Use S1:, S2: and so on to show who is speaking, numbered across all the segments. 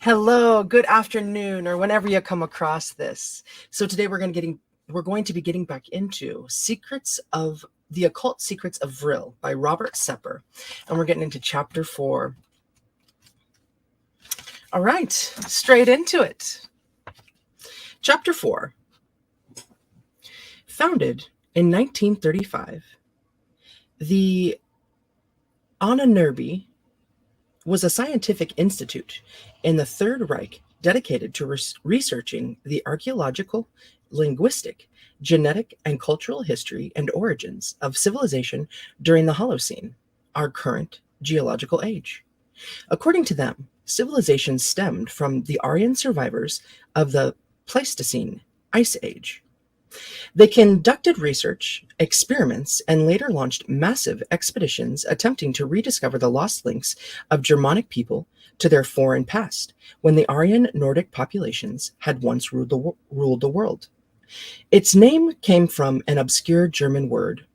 S1: Hello, good afternoon, or whenever you come across this. So today we're going to be getting back into the Occult Secrets of Vril by Robert Sepehr, and we're getting into chapter 4. All right, straight into it. Chapter 4. Founded in 1935, the Ahnenerbe was a scientific institute in the Third Reich dedicated to researching the archaeological, linguistic, genetic, and cultural history and origins of civilization during the Holocene, our current geological age. According to them, civilization stemmed from the Aryan survivors of the Pleistocene Ice Age. They conducted research, experiments, and later launched massive expeditions attempting to rediscover the lost links of Germanic people to their foreign past, when the Aryan Nordic populations had once ruled the world. Its name came from an obscure German word,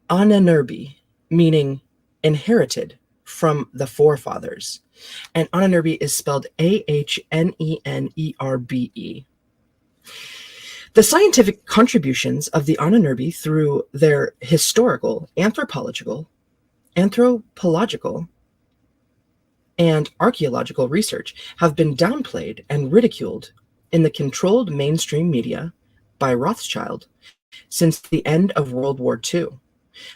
S1: Ahnenerbe, meaning inherited from the forefathers. And Ahnenerbe is spelled Ahnenerbe. The scientific contributions of the Ahnenerbe through their historical, anthropological, and archaeological research have been downplayed and ridiculed in the controlled mainstream media by Rothschild since the end of World War II.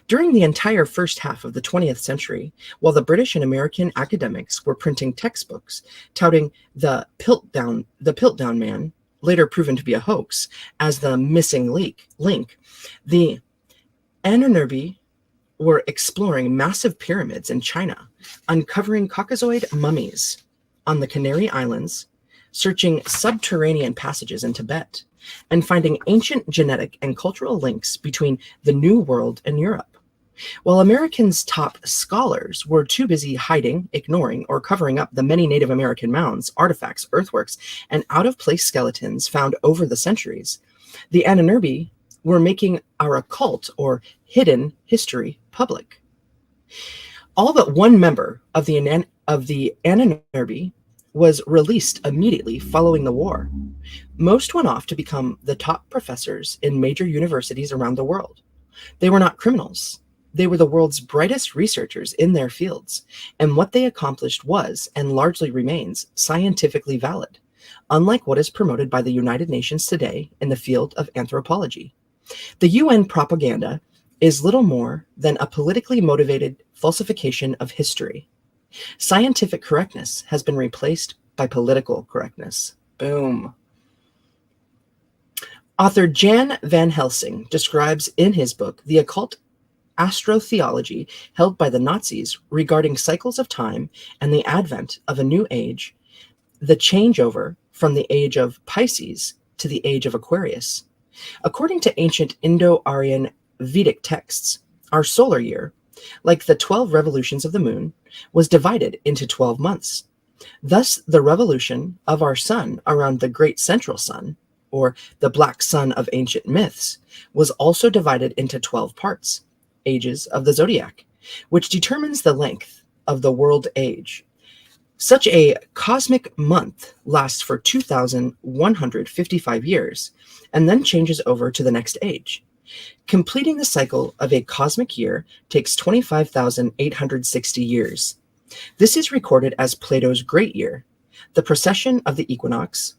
S1: During the entire first half of the 20th century, while the British and American academics were printing textbooks touting the Piltdown Man, later proven to be a hoax, as the missing link, the Ahnenerbe were exploring massive pyramids in China, uncovering Caucasoid mummies on the Canary Islands, searching subterranean passages in Tibet, and finding ancient genetic and cultural links between the New World and Europe. While Americans' top scholars were too busy hiding, ignoring, or covering up the many Native American mounds, artifacts, earthworks, and out-of-place skeletons found over the centuries, the Ahnenerbe were making our occult or hidden history public. All but one member of the Ahnenerbe was released immediately following the war. Most went off to become the top professors in major universities around the world. They were not criminals. They were the world's brightest researchers in their fields, and what they accomplished was, and largely remains, scientifically valid, unlike what is promoted by the United Nations today in the field of anthropology. The UN propaganda is little more than a politically motivated falsification of history. Scientific correctness has been replaced by political correctness. Boom. Author Jan van Helsing describes in his book The Occult Astrotheology held by the Nazis regarding cycles of time and the advent of a new age, the changeover from the age of Pisces to the age of Aquarius. According to ancient Indo-Aryan Vedic texts, our solar year, like the 12 revolutions of the moon, was divided into 12 months. Thus, the revolution of our sun around the great central sun, or the black sun of ancient myths, was also divided into 12 parts, ages of the zodiac, which determines the length of the world age. Such a cosmic month lasts for 2,155 years and then changes over to the next age. Completing the cycle of a cosmic year takes 25,860 years. This is recorded as Plato's Great Year, the precession of the equinox,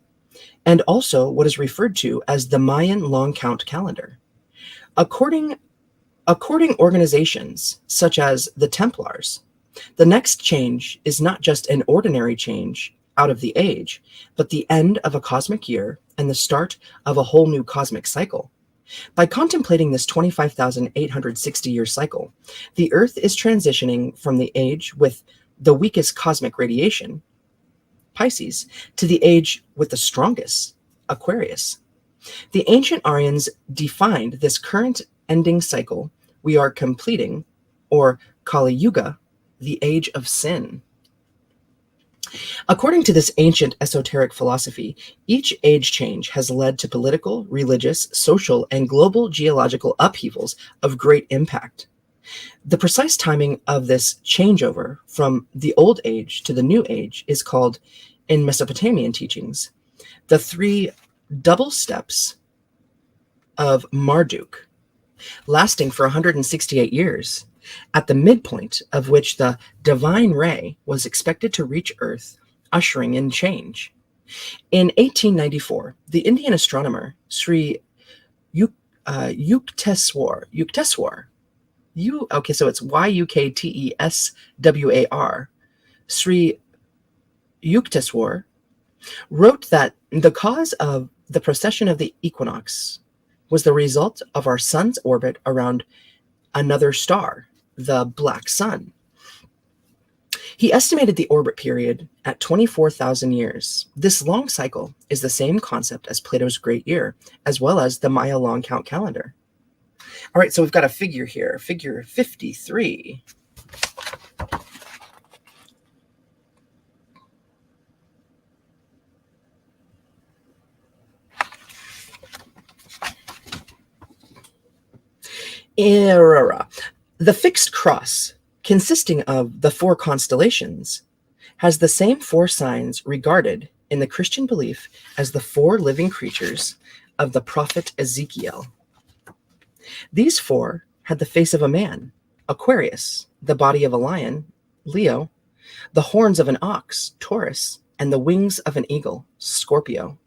S1: and also what is referred to as the Mayan long count calendar. According organizations such as the Templars, the next change is not just an ordinary change out of the age, but the end of a cosmic year and the start of a whole new cosmic cycle. By contemplating this 25,860-year cycle, the Earth is transitioning from the age with the weakest cosmic radiation, Pisces, to the age with the strongest, Aquarius. The ancient Aryans defined this current ending cycle we are completing, or Kali Yuga, the age of sin. According to this ancient esoteric philosophy, each age change has led to political, religious, social, and global geological upheavals of great impact. The precise timing of this changeover from the Old Age to the New Age is called, in Mesopotamian teachings, the three double steps of Marduk, lasting for 168 years, at the midpoint of which the divine ray was expected to reach Earth, ushering in change. In 1894, the Indian astronomer Sri Yukteswar, so it's Yukteswar, Sri Yukteswar, wrote that the cause of the precession of the equinox was the result of our sun's orbit around another star, the Black Sun. He estimated the orbit period at 24,000 years. This long cycle is the same concept as Plato's Great Year, as well as the Maya long count calendar. All right, so we've got a figure here, figure 53. The fixed cross, consisting of the four constellations, has the same four signs regarded in the Christian belief as the four living creatures of the prophet Ezekiel. These four had the face of a man, Aquarius, the body of a lion, Leo, the horns of an ox, Taurus, and the wings of an eagle, Scorpio,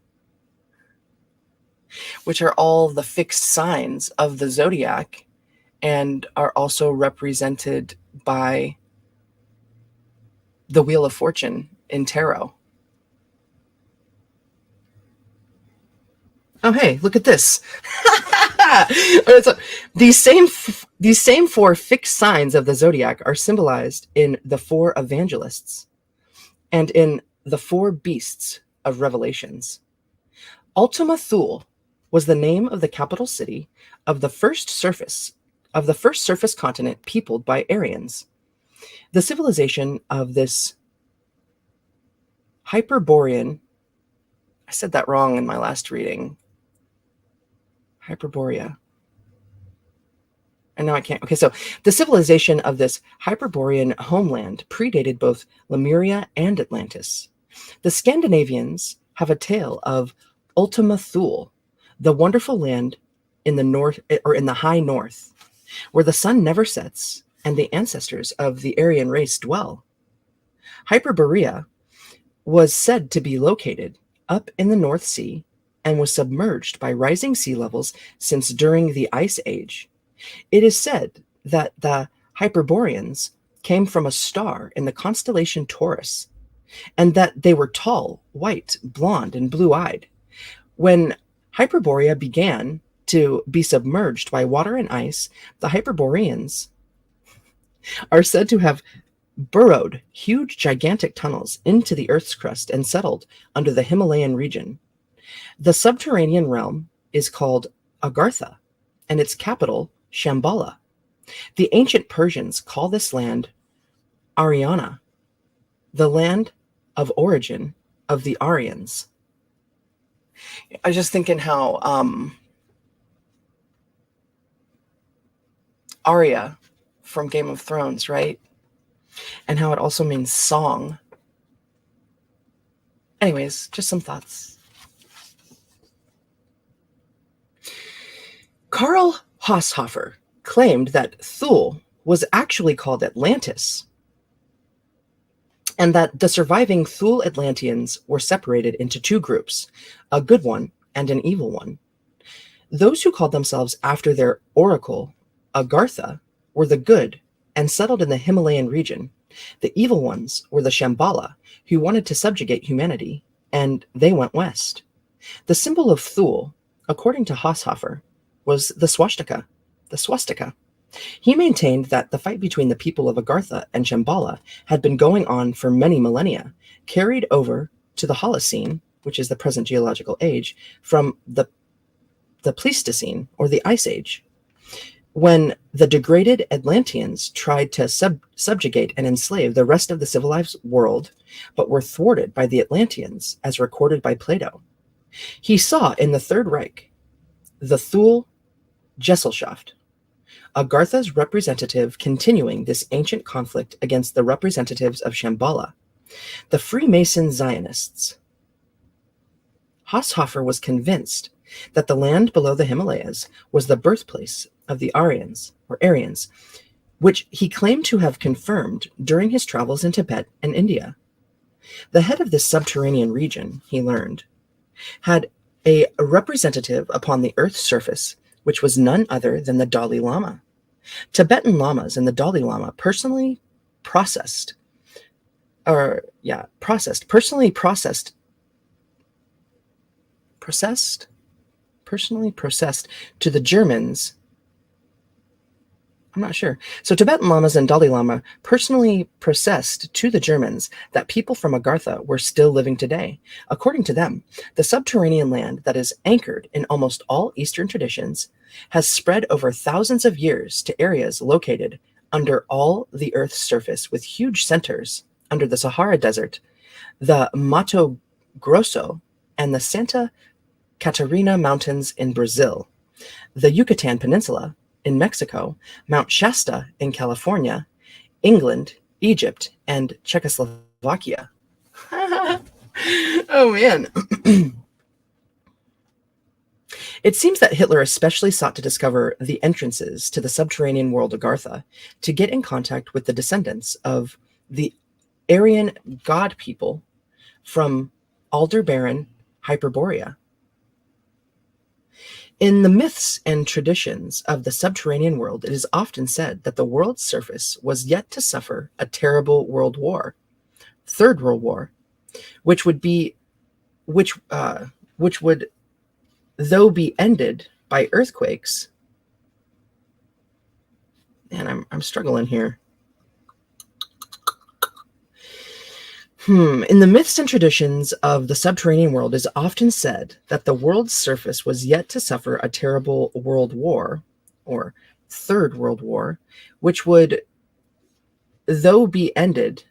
S1: which are all the fixed signs of the zodiac and are also represented by the Wheel of Fortune in tarot. Oh, hey, look at this. So these same four fixed signs of the zodiac are symbolized in the four evangelists and in the four beasts of Revelations. Ultima Thule was the name of the capital city of the first surface continent peopled by Aryans. The civilization of this Hyperborean, I said that wrong in my last reading, Hyperborea. And now I can't. Okay, so the civilization of this Hyperborean homeland predated both Lemuria and Atlantis. The Scandinavians have a tale of Ultima Thule, the wonderful land in the north, or in the high north, where the sun never sets and the ancestors of the Aryan race dwell. Hyperborea was said to be located up in the North Sea and was submerged by rising sea levels since during the Ice Age. It is said that the Hyperboreans came from a star in the constellation Taurus, and that they were tall, white, blonde, and blue-eyed. When Hyperborea began to be submerged by water and ice, the Hyperboreans are said to have burrowed huge, gigantic tunnels into the Earth's crust and settled under the Himalayan region. The subterranean realm is called Agartha, and its capital, Shambhala. The ancient Persians call this land Ariana, the land of origin of the Aryans. I was just thinking how Arya from Game of Thrones, right? And how it also means song. Anyways, just some thoughts. Karl Haushofer claimed that Thule was actually called Atlantis, and that the surviving Thule Atlanteans were separated into two groups, a good one and an evil one. Those who called themselves after their oracle, Agartha, were the good and settled in the Himalayan region. The evil ones were the Shambhala, who wanted to subjugate humanity, and they went west. The symbol of Thule, according to Haushofer, was the swastika. He maintained that the fight between the people of Agartha and Shambhala had been going on for many millennia, carried over to the Holocene, which is the present geological age, from the Pleistocene, or the Ice Age, when the degraded Atlanteans tried to subjugate and enslave the rest of the civilized world, but were thwarted by the Atlanteans, as recorded by Plato. He saw in the Third Reich the Thule Gesellschaft, Agartha's representative continuing this ancient conflict against the representatives of Shambhala, the Freemason Zionists. Haushofer was convinced that the land below the Himalayas was the birthplace of the Aryans, which he claimed to have confirmed during his travels in Tibet and India. The head of this subterranean region, he learned, had a representative upon the Earth's surface, which was none other than the Dalai Lama. Tibetan lamas and the Dalai Lama personally processed to the Germans. I'm not sure. So Tibetan lamas and Dalai Lama personally processed to the Germans that people from Agartha were still living today. According to them, the subterranean land that is anchored in almost all Eastern traditions has spread over thousands of years to areas located under all the Earth's surface, with huge centers under the Sahara Desert, the Mato Grosso, and the Santa Catarina Mountains in Brazil, the Yucatan Peninsula in Mexico, Mount Shasta in California, England, Egypt, and Czechoslovakia. Oh, man. It seems that Hitler especially sought to discover the entrances to the subterranean world Agartha to get in contact with the descendants of the Aryan god people from Aldebaran, Hyperborea. In the myths and traditions of the subterranean world, it is often said that the world's surface was yet to suffer a terrible world war, Third World War, which would, though be ended by earthquakes. Man, I'm struggling here. In the myths and traditions of the subterranean world, it is often said that the world's surface was yet to suffer a terrible world war, or Third World War, which would, though be ended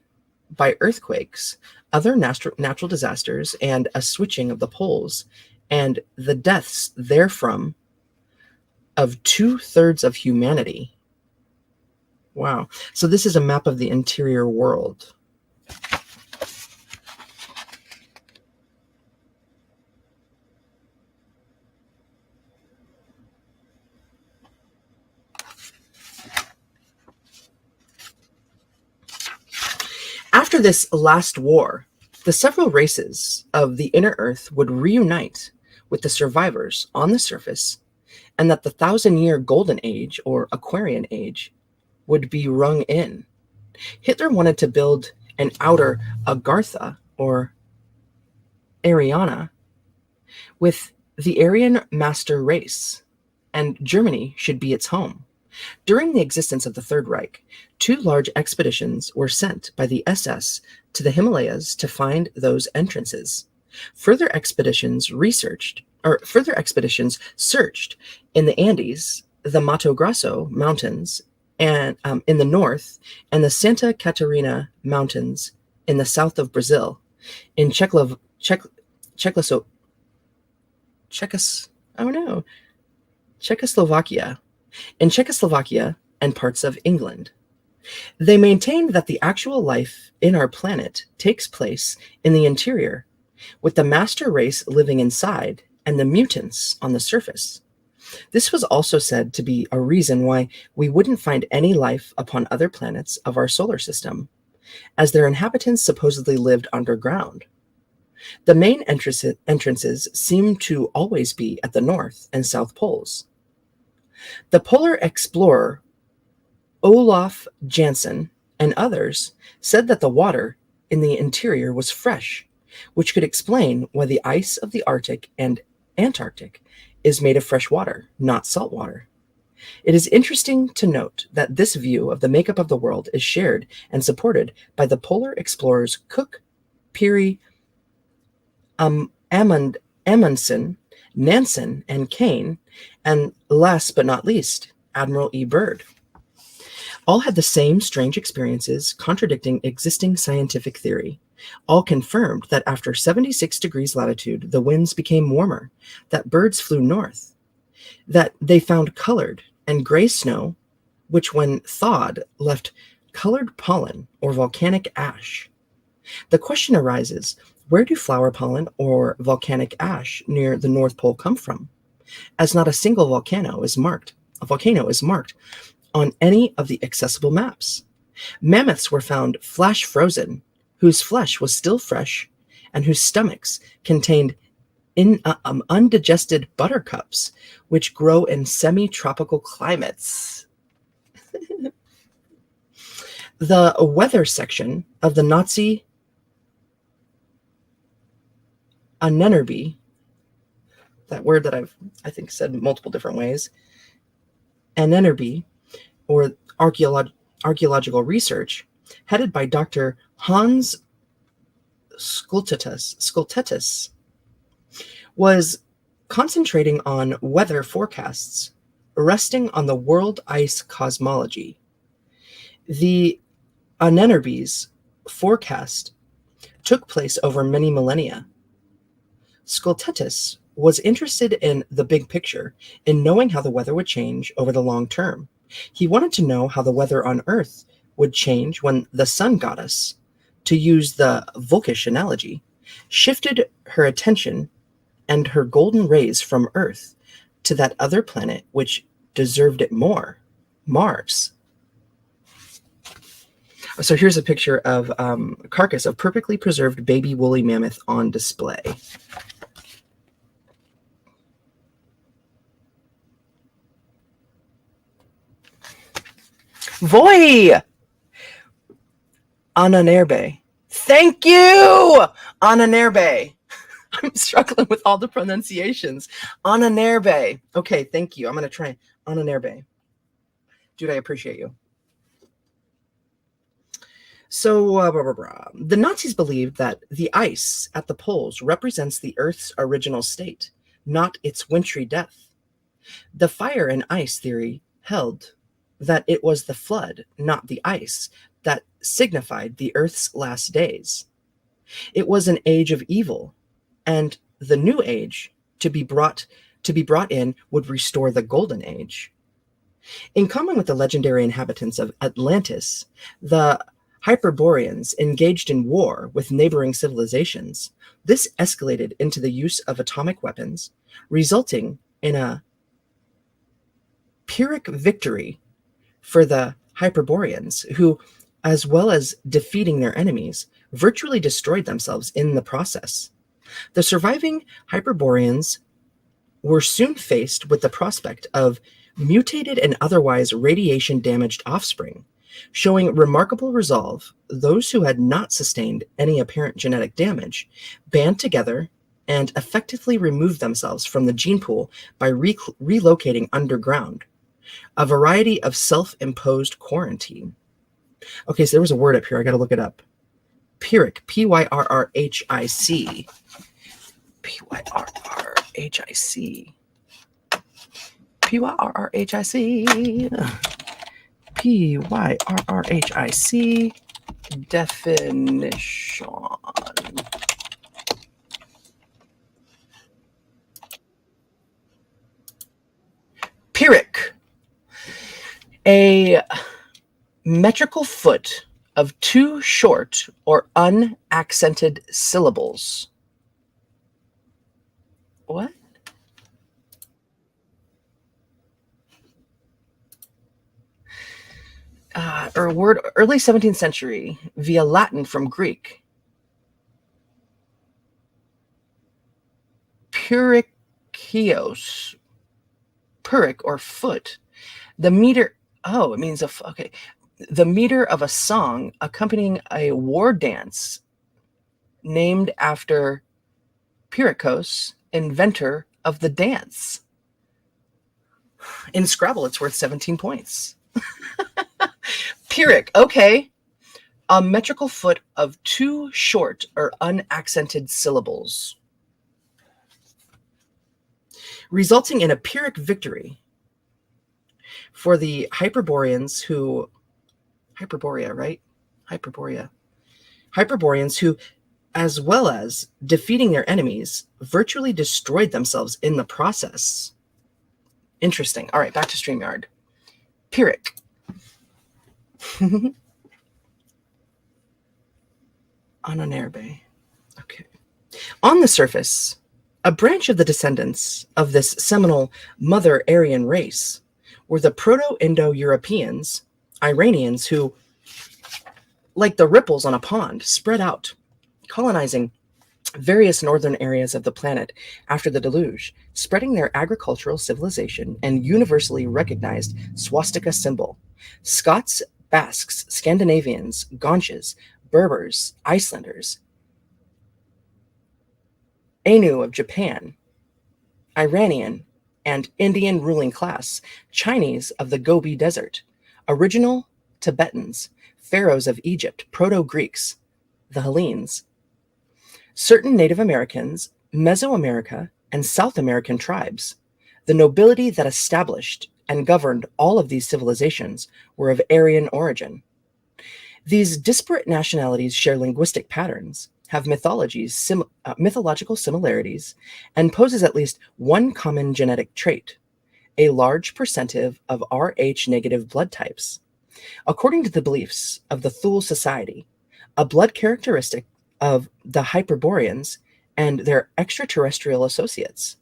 S1: by earthquakes, other natural disasters, and a switching of the poles, and the deaths therefrom of 2/3 of humanity. Wow. So this is a map of the interior world. After this last war, the several races of the inner earth would reunite with the survivors on the surface, and that the 1,000-year golden age, or Aquarian age, would be rung in. Hitler wanted to build an outer Agartha, or Ariana, with the Aryan master race, and Germany should be its home. During the existence of the Third Reich, 2 large expeditions were sent by the SS to the Himalayas to find those entrances. Further expeditions searched in the Andes, the Mato Grosso Mountains, and in the north, and the Santa Catarina Mountains in the south of Brazil, in Czechoslovakia, and parts of England. They maintained that the actual life in our planet takes place in the interior, with the master race living inside and the mutants on the surface. This was also said to be a reason why we wouldn't find any life upon other planets of our solar system, as their inhabitants supposedly lived underground. The main entrances seem to always be at the north and south poles. The polar explorer Olaf Janssen and others said that the water in the interior was fresh, which could explain why the ice of the Arctic and Antarctic is made of fresh water, not salt water. It is interesting to note that this view of the makeup of the world is shared and supported by the polar explorers Cook, Peary, Amundsen, Nansen, and Kane, and last but not least, Admiral E. Byrd. All had the same strange experiences contradicting existing scientific theory. All confirmed that after 76 degrees latitude, the winds became warmer, that birds flew north, that they found colored and gray snow which when thawed left colored pollen or volcanic ash. The question arises, where do flower pollen or volcanic ash near the North Pole come from? As not a single volcano is marked on any of the accessible maps. Mammoths were found flash frozen, whose flesh was still fresh and whose stomachs contained undigested buttercups, which grow in semi-tropical climates. The weather section of the Nazi Anenerbe, that word that I think said multiple different ways, Anenerbe, or archaeological research, headed by Dr. Hans Skultetus, was concentrating on weather forecasts, resting on the world ice cosmology. The Anenerbe's forecast took place over many millennia. Skultetus was interested in the big picture, in knowing how the weather would change over the long term. He wanted to know how the weather on Earth would change when the sun goddess, to use the Volkish analogy, shifted her attention and her golden rays from Earth to that other planet which deserved it more, Mars. So here's a picture of a carcass of perfectly preserved baby woolly mammoth on display. Voi! Ananerbe. Thank you! Ananerbe. I'm struggling with all the pronunciations. Ananerbe. Okay, thank you. I'm going to try Ananerbe. Dude, I appreciate you. So, the Nazis believed that the ice at the poles represents the Earth's original state, not its wintry death. The fire and ice theory held that it was the flood, not the ice, that signified the Earth's last days. It was an age of evil, and the new age to be brought in would restore the golden age. In common with the legendary inhabitants of Atlantis, the Hyperboreans engaged in war with neighboring civilizations. This escalated into the use of atomic weapons, resulting in a Pyrrhic victory for the Hyperboreans, who, as well as defeating their enemies, virtually destroyed themselves in the process. The surviving Hyperboreans were soon faced with the prospect of mutated and otherwise radiation-damaged offspring. Showing remarkable resolve, those who had not sustained any apparent genetic damage band together and effectively removed themselves from the gene pool by relocating underground, a variety of self-imposed quarantine. Okay, so there was a word up here. I got to look it up. Pyrrhic, Pyrrhic. Pyrrhic. Pyrrhic definition. Pyrrhic, a metrical foot of two short or unaccented syllables. What? Or a word, early 17th century, via Latin from Greek. Pyrrhikios, Pyrrhic or foot. The meter, it means okay. The meter of a song accompanying a war dance named after Pyrrhikos, inventor of the dance. In Scrabble, it's worth 17 points. Pyrrhic, okay. A metrical foot of two short or unaccented syllables, resulting in a Pyrrhic victory for the Hyperboreans who, Hyperboreans who, as well as defeating their enemies, virtually destroyed themselves in the process. Interesting. All right, back to StreamYard. Pyrrhic, Ananerbe. Okay. On the surface, a branch of the descendants of this seminal Mother Aryan race were the Proto-Indo-Europeans, Iranians, who, like the ripples on a pond, spread out, colonizing various northern areas of the planet after the deluge, spreading their agricultural civilization and universally recognized swastika symbol. Scots, Basques, Scandinavians, Gaunches, Berbers, Icelanders, Ainu of Japan, Iranian and Indian ruling class, Chinese of the Gobi Desert, original Tibetans, pharaohs of Egypt, Proto-Greeks, the Hellenes, certain Native Americans, Mesoamerica, and South American tribes. The nobility that established and governed all of these civilizations were of Aryan origin. These disparate nationalities share linguistic patterns, have mythological similarities, and poses at least one common genetic trait, a large percentage of Rh negative blood types. According to the beliefs of the Thule Society, a blood characteristic of the Hyperboreans and their extraterrestrial associates.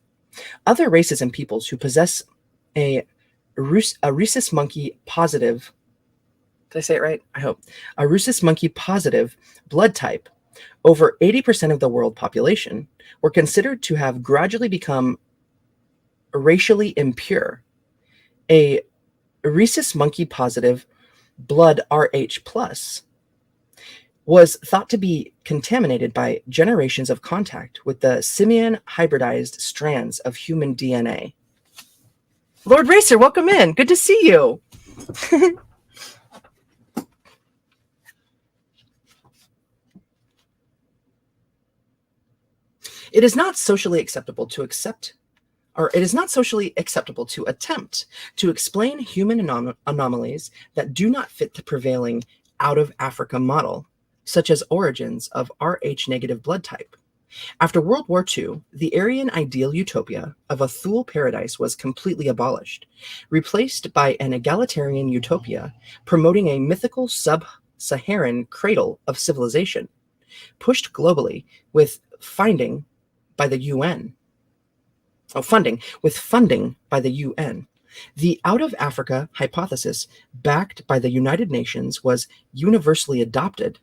S1: Other races and peoples who possess a rhesus monkey positive, did I say it right? I hope. A rhesus monkey positive blood type, over 80% of the world population, were considered to have gradually become racially impure. A rhesus monkey positive blood Rh plus was thought to be contaminated by generations of contact with the simian hybridized strands of human DNA. Lord Racer, welcome in. Good to see you. It is not socially acceptable to attempt to explain human anomalies that do not fit the prevailing out of Africa model, such as origins of Rh negative blood type. After World War II, the Aryan ideal utopia of a Thule paradise was completely abolished, replaced by an egalitarian utopia promoting a mythical sub-Saharan cradle of civilization, pushed globally with funding by the UN. The out of Africa hypothesis, backed by the United Nations, was universally adopted,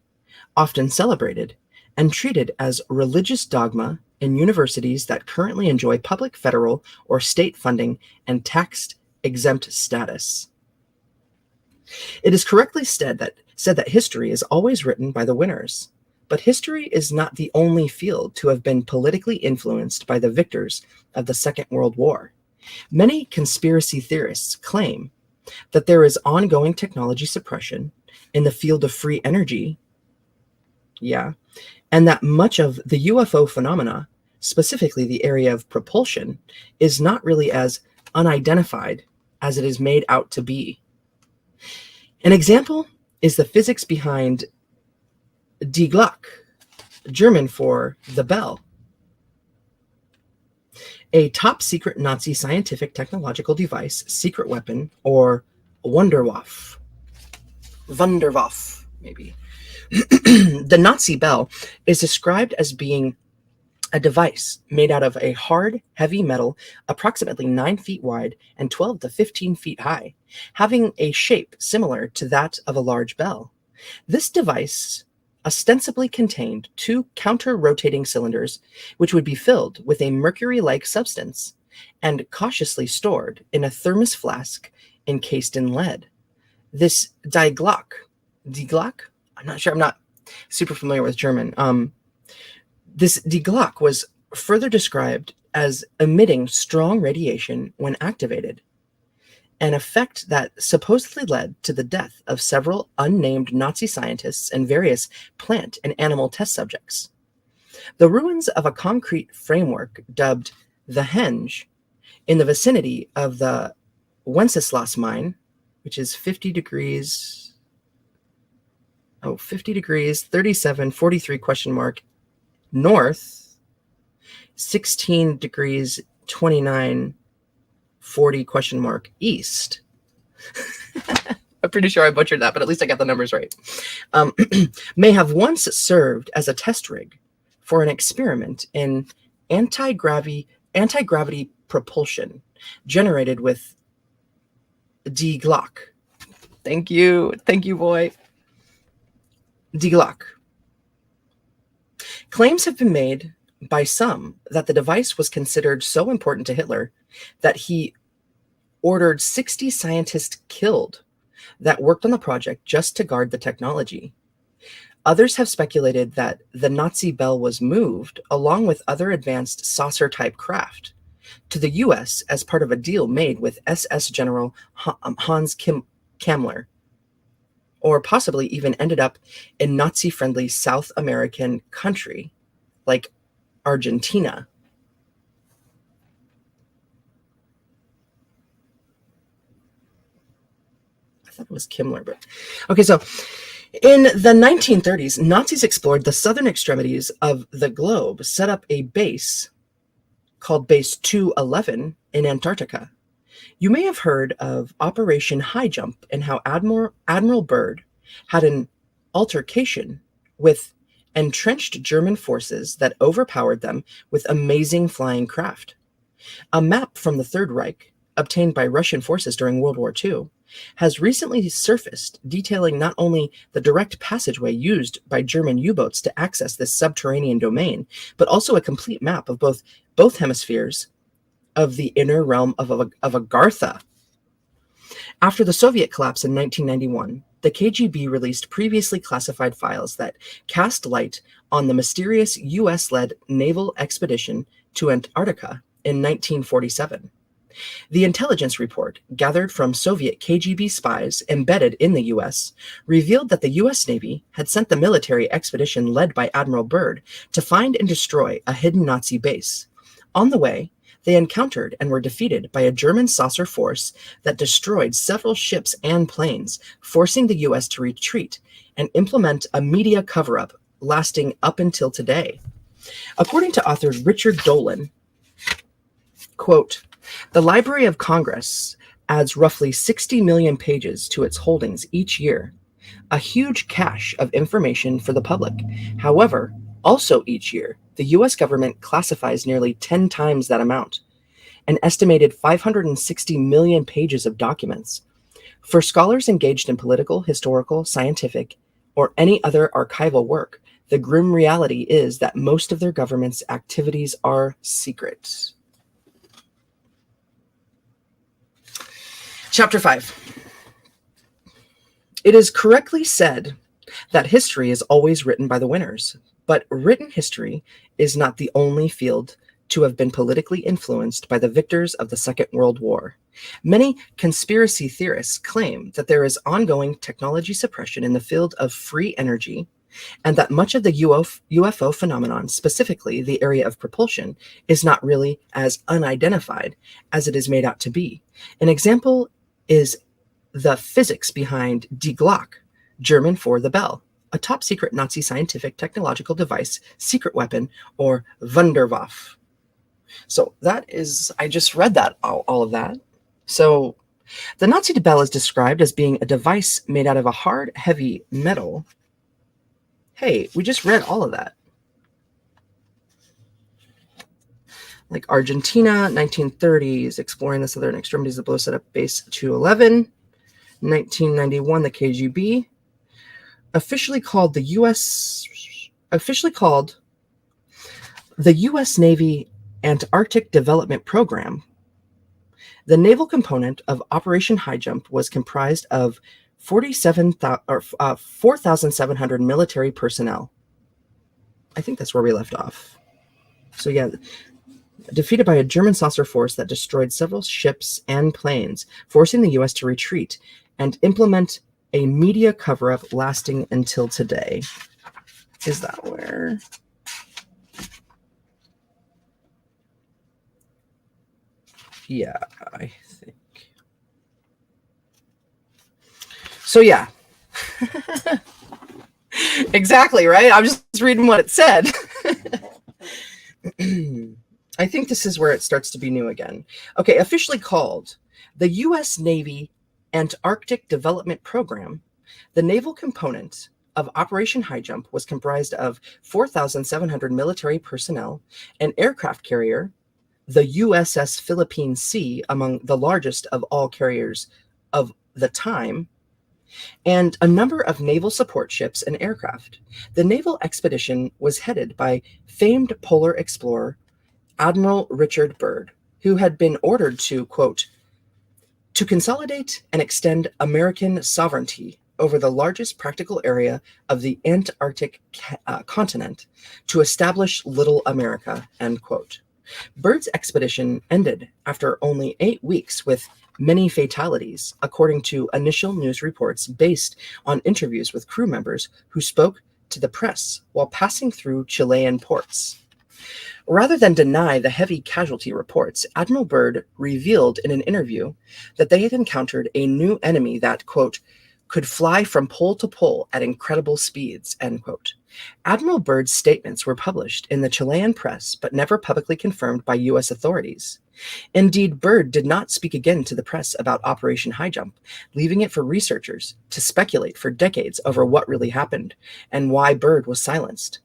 S1: often celebrated, and treated as religious dogma in universities that currently enjoy public, federal, or state funding and tax-exempt status. It is correctly said that history is always written by the winners. But history is not the only field to have been politically influenced by the victors of the Second World War. Many conspiracy theorists claim that there is ongoing technology suppression in the field of free energy, and that much of the UFO phenomena, specifically the area of propulsion, is not really as unidentified as it is made out to be. An example is the physics behind Die Glock, German for the bell, a top-secret Nazi scientific technological device, secret weapon, or Wunderwaffe, maybe. The Nazi bell is described as being a device made out of a hard, heavy metal, approximately 9 feet wide and 12 to 15 feet high, having a shape similar to that of a large bell. This device ostensibly contained 2 counter-rotating cylinders, which would be filled with a mercury-like substance and cautiously stored in a thermos flask encased in lead. This Die Glock, I'm not sure, I'm not super familiar with German. This Die Glock was further described as emitting strong radiation when activated, an effect that supposedly led to the death of several unnamed Nazi scientists and various plant and animal test subjects. The ruins of a concrete framework dubbed the Henge in the vicinity of the Wenceslas mine, which is 50 degrees, 37, 43 question mark, north, 16 degrees, 29, 40 question mark east. I'm pretty sure I butchered that, but at least I got the numbers right. May have once served as a test rig for an experiment in anti-gravity propulsion generated with Die Glock. Thank you, boy. Die Glock. Claims have been made by some that the device was considered so important to Hitler that he ordered 60 scientists killed that worked on the project just to guard the technology. Others have speculated that the Nazi bell was moved, along with other advanced saucer-type craft, to the U.S. as part of a deal made with SS General Hans Kammler, or possibly even ended up in Nazi-friendly South American country like Argentina. I thought it was Kimmler, but okay, so in the 1930s, Nazis explored the southern extremities of the globe, set up a base called Base 211 in Antarctica. You may have heard of Operation High Jump and how Admiral Byrd had an altercation with entrenched German forces that overpowered them with amazing flying craft. A map from the Third Reich, obtained by Russian forces during World War II, has recently surfaced, detailing not only the direct passageway used by German U-boats to access this subterranean domain, but also a complete map of both hemispheres of the inner realm of Agartha. After the Soviet collapse in 1991, the KGB released previously classified files that cast light on the mysterious US-led naval expedition to Antarctica in 1947. The intelligence report, gathered from Soviet KGB spies embedded in the US, revealed that the US Navy had sent the military expedition led by Admiral Byrd to find and destroy a hidden Nazi base. On the way, they encountered and were defeated by a German saucer force that destroyed several ships and planes, forcing the US to retreat and implement a media cover-up lasting up until today. According to author Richard Dolan, quote, "The Library of Congress adds roughly 60 million pages to its holdings each year, a huge cache of information for the public. However, also each year, the US government classifies nearly 10 times that amount, an estimated 560 million pages of documents. For scholars engaged in political, historical, scientific, or any other archival work, the grim reality is that most of their government's activities are secret." Chapter 5. It is correctly said that history is always written by the winners, but written history is not the only field to have been politically influenced by the victors of the Second World War. Many conspiracy theorists claim that there is ongoing technology suppression in the field of free energy, and that much of the UFO phenomenon, specifically the area of propulsion, is not really as unidentified as it is made out to be. An example is the physics behind Die Glock, German for the bell, a top-secret Nazi scientific technological device, secret weapon, or Wunderwaffe. So that is, I just read that, all of that. So the Nazi bell is described as being a device made out of a hard, heavy metal. Hey, we just read all of that. Like Argentina, 1930s, exploring the southern extremities of the blow set up base 211. 1991, the KGB. Officially called the U.S. Navy Antarctic Development Program. The naval component of Operation High Jump was comprised of 4,700 military personnel. I think that's where we left off. So yeah, defeated by a German saucer force that destroyed several ships and planes, forcing the U.S. to retreat and implement a media cover-up lasting until today. Is that where? Yeah, I think. So yeah. Exactly, right? I'm just reading what it said. I think this is where it starts to be new again. Okay, officially called the U.S. Navy Antarctic Development Program, the naval component of Operation High Jump was comprised of 4,700 military personnel, an aircraft carrier, the USS Philippine Sea, among the largest of all carriers of the time, and a number of naval support ships and aircraft. The naval expedition was headed by famed polar explorer Admiral Richard Byrd, who had been ordered to, quote, to consolidate and extend American sovereignty over the largest practical area of the Antarctic continent to establish Little America, end quote. Byrd's expedition ended after only 8 weeks with many fatalities, according to initial news reports based on interviews with crew members who spoke to the press while passing through Chilean ports. Rather than deny the heavy casualty reports, Admiral Byrd revealed in an interview that they had encountered a new enemy that, quote, could fly from pole to pole at incredible speeds, end quote. Admiral Byrd's statements were published in the Chilean press, but never publicly confirmed by U.S. authorities. Indeed, Byrd did not speak again to the press about Operation High Jump, leaving it for researchers to speculate for decades over what really happened and why Byrd was silenced.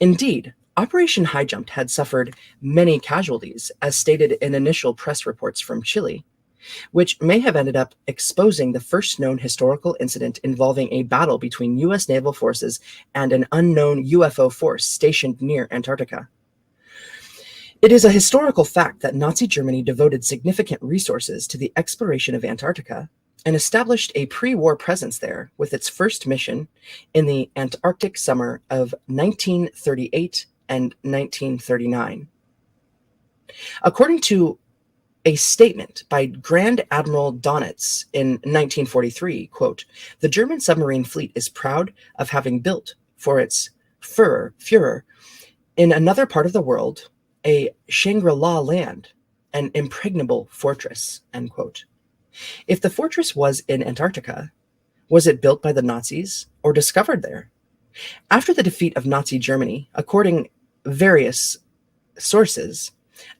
S1: Indeed, Operation High Jump had suffered many casualties, as stated in initial press reports from Chile, which may have ended up exposing the first known historical incident involving a battle between U.S. naval forces and an unknown UFO force stationed near Antarctica. It is a historical fact that Nazi Germany devoted significant resources to the exploration of Antarctica and established a pre-war presence there with its first mission in the Antarctic summer of 1938 and 1939. According to a statement by Grand Admiral Donitz in 1943, quote, the German submarine fleet is proud of having built for its Führer in another part of the world a Shangri-La land, an impregnable fortress, end quote. If the fortress was in Antarctica, was it built by the Nazis or discovered there? After the defeat of Nazi Germany, according various sources,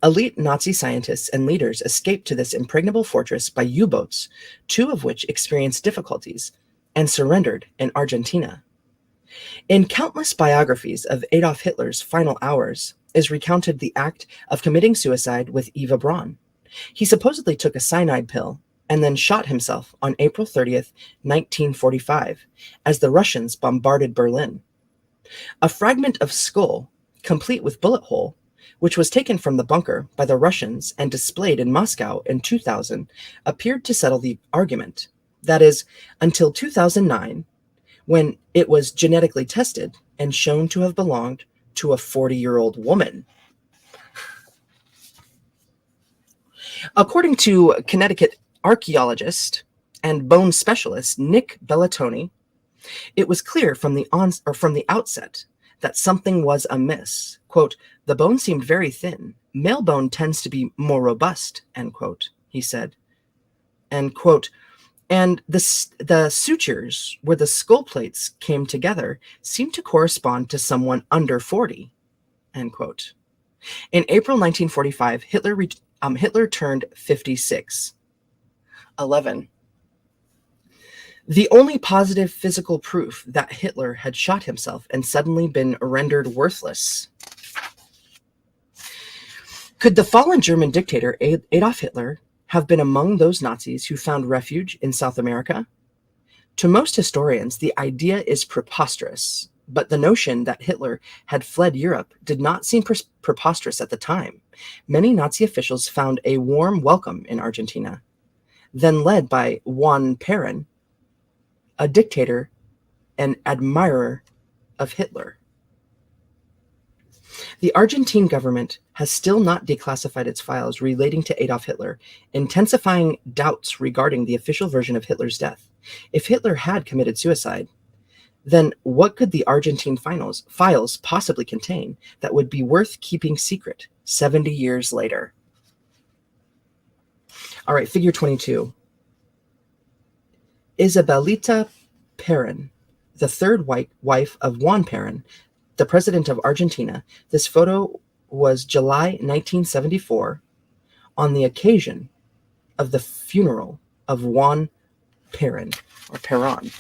S1: elite Nazi scientists and leaders escaped to this impregnable fortress by U-boats, 2 of which experienced difficulties and surrendered in Argentina. In countless biographies of Adolf Hitler's final hours is recounted the act of committing suicide with Eva Braun. He supposedly took a cyanide pill and then shot himself on April 30th, 1945, as the Russians bombarded Berlin. A fragment of skull, complete with bullet hole, which was taken from the bunker by the Russians and displayed in Moscow in 2000, appeared to settle the argument. That is, until 2009, when it was genetically tested and shown to have belonged to a 40-year-old woman. According to Connecticut archaeologist and bone specialist Nick Bellatoni, it was clear from the outset that something was amiss. Quote, the bone seemed very thin. Male bone tends to be more robust, end quote, he said. End quote. And the sutures where the skull plates came together seemed to correspond to someone under 40, end quote. In April 1945, Hitler turned 56. 11. The only positive physical proof that Hitler had shot himself and suddenly been rendered worthless. Could the fallen German dictator Adolf Hitler have been among those Nazis who found refuge in South America? To most historians, the idea is preposterous, but the notion that Hitler had fled Europe did not seem preposterous at the time. Many Nazi officials found a warm welcome in Argentina, then led by Juan Perón, a dictator and admirer of Hitler. The Argentine government has still not declassified its files relating to Adolf Hitler, intensifying doubts regarding the official version of Hitler's death. If Hitler had committed suicide, then what could the Argentine files possibly contain that would be worth keeping secret 70 years later? All right, figure 22. Isabelita Perón, the third wife of Juan Perón, the president of Argentina. This photo was July 1974 on the occasion of the funeral of Juan Perrin or Perron.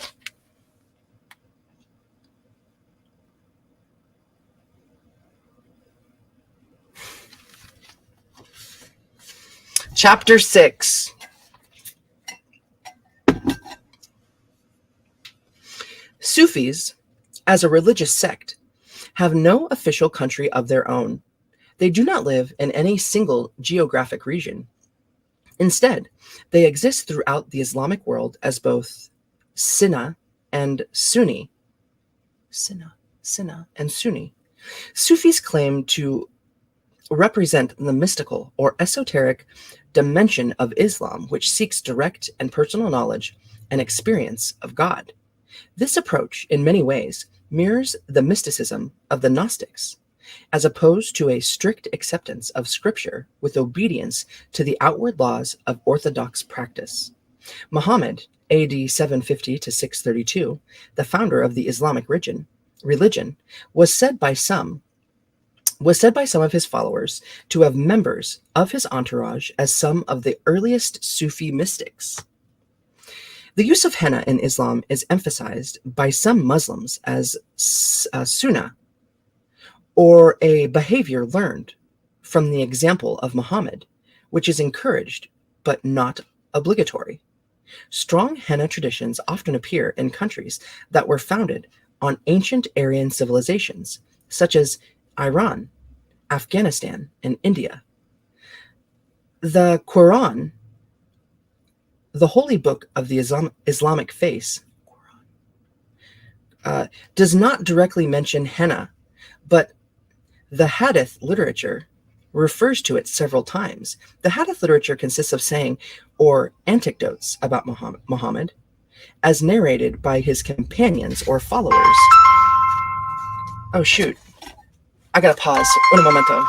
S1: Chapter 6. Sufis, as a religious sect, have no official country of their own. They do not live in any single geographic region. Instead, they exist throughout the Islamic world as both Sinna and Sunni. Sinna and Sunni. Sufis claim to represent the mystical or esoteric dimension of Islam, which seeks direct and personal knowledge and experience of God. This approach, in many ways, mirrors the mysticism of the Gnostics, as opposed to a strict acceptance of Scripture with obedience to the outward laws of orthodox practice. Muhammad, AD 750 to 632, the founder of the Islamic religion, was said by some of his followers to have members of his entourage as some of the earliest Sufi mystics. The use of henna in Islam is emphasized by some Muslims as sunnah, or a behavior learned from the example of Muhammad, which is encouraged but not obligatory. Strong henna traditions often appear in countries that were founded on ancient Aryan civilizations, such as Iran, Afghanistan, and India. The Quran, the holy book of the Islamic faith, does not directly mention henna, but the Hadith literature refers to it several times. The Hadith literature consists of saying or anecdotes about Muhammad as narrated by his companions or followers. Oh, shoot. I gotta pause. Un momento.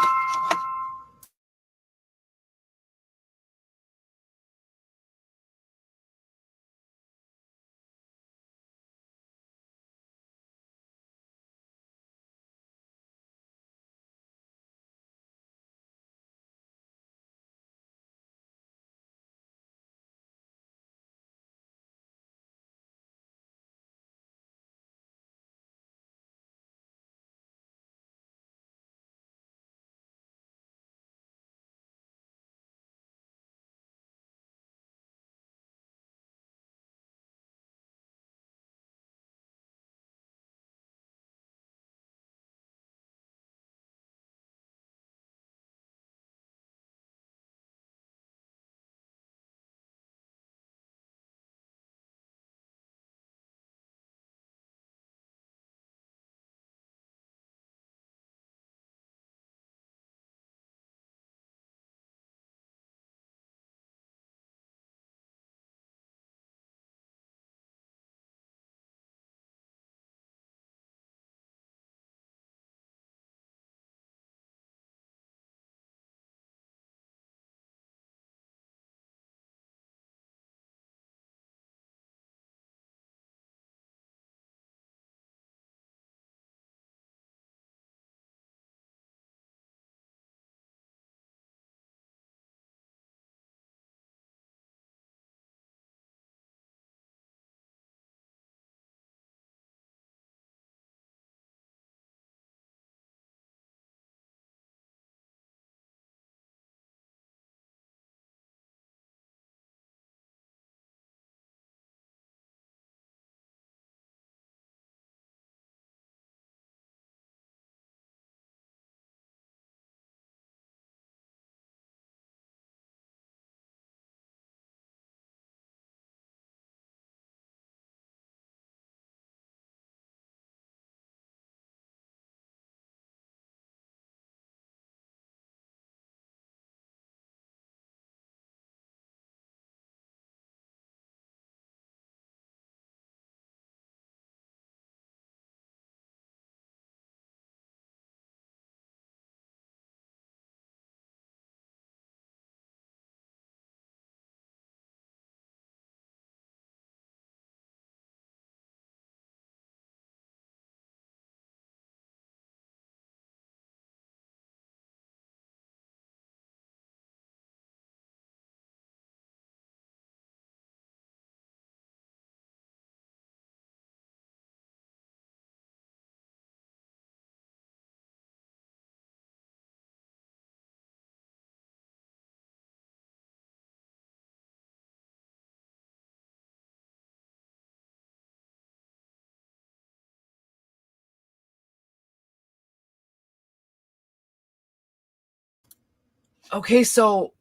S1: Okay, so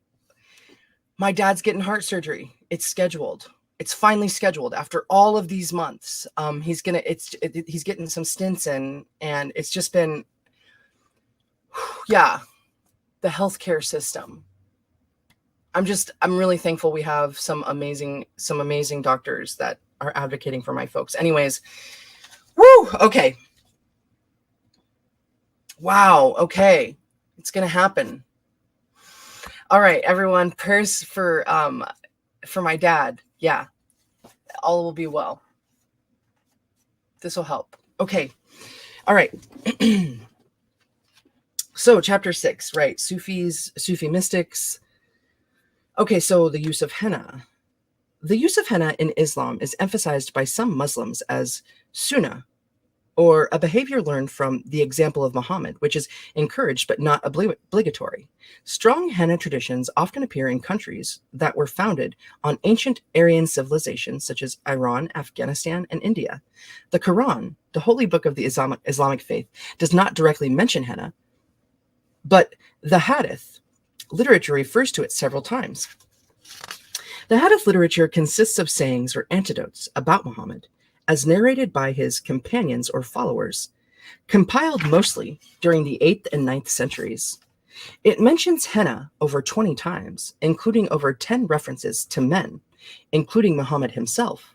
S1: my dad's getting heart surgery. It's scheduled. It's finally scheduled after all of these months. He's getting some stints in, and it's just been, yeah, the healthcare system. I'm really thankful we have some amazing doctors that are advocating for my folks. Anyways, woo, okay. Wow, okay. It's gonna happen. All right, everyone, prayers for my dad. Yeah, all will be well. This will help. Okay. All right. So chapter 6, right? Sufi mystics. Okay, so the use of henna. The use of henna in Islam is emphasized by some Muslims as sunnah, or a behavior learned from the example of Muhammad, which is encouraged but not obligatory. Strong henna traditions often appear in countries that were founded on ancient Aryan civilizations such as Iran, Afghanistan, and India. The Quran, the holy book of the Islamic faith, does not directly mention henna, but the Hadith literature refers to it several times. The Hadith literature consists of sayings or anecdotes about Muhammad, as narrated by his companions or followers, compiled mostly during the 8th and 9th centuries. It mentions henna over 20 times, including over 10 references to men, including Muhammad himself,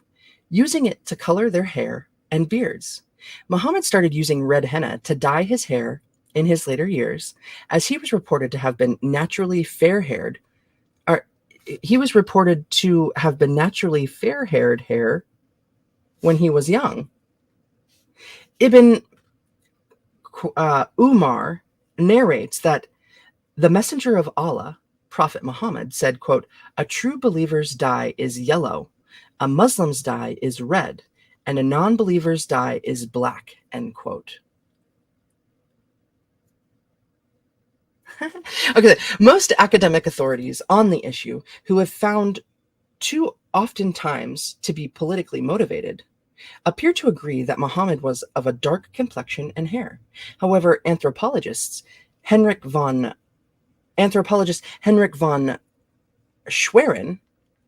S1: using it to color their hair and beards. Muhammad started using red henna to dye his hair in his later years, as he was reported to have been naturally fair-haired, hair when he was young. Ibn Umar narrates that the messenger of Allah, Prophet Muhammad, said, quote, "A true believer's dye is yellow, a Muslim's dye is red, and a non-believer's dye is black," end quote. Okay, most academic authorities on the issue, who have found too oftentimes to be politically motivated, appear to agree that Muhammad was of a dark complexion and hair. However, anthropologist Henrik von Schwerin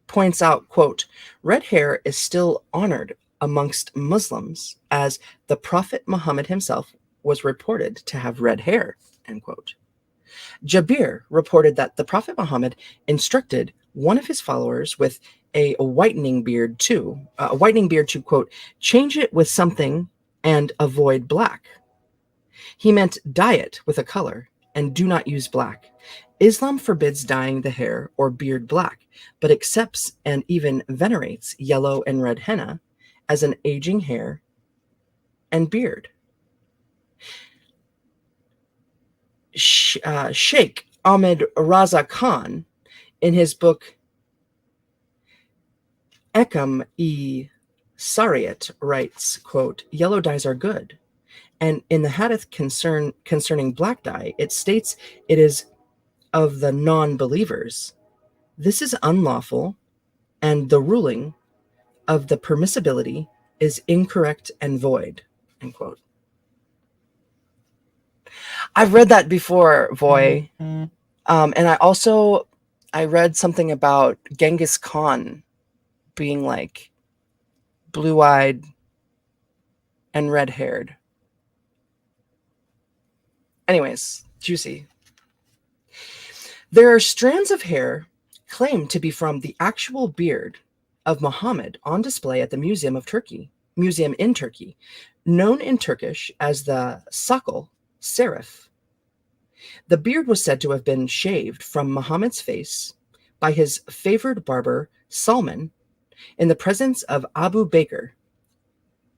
S1: points out, quote, "Red hair is still honored amongst Muslims, as the Prophet Muhammad himself was reported to have red hair," end quote. Jabir reported that the Prophet Muhammad instructed one of his followers with a whitening beard to, quote, "change it with something and avoid black." He meant dye it with a color and do not use black. Islam forbids dyeing the hair or beard black, but accepts and even venerates yellow and red henna as an aging hair and beard. Sheikh Ahmed Raza Khan, in his book Ekam-e-Sariyat, writes, quote, "Yellow dyes are good." And in the Hadith concerning black dye, it states it is of the non-believers. This is unlawful, and the ruling of the permissibility is incorrect and void, end quote. I've read that before, Voy. Mm-hmm. And I read something about Genghis Khan being like blue-eyed and red-haired. Anyways, juicy. There are strands of hair claimed to be from the actual beard of Muhammad on display at the Museum in Turkey, known in Turkish as the Sakal Serif. The beard was said to have been shaved from Muhammad's face by his favored barber Salman in the presence of Abu Bakr,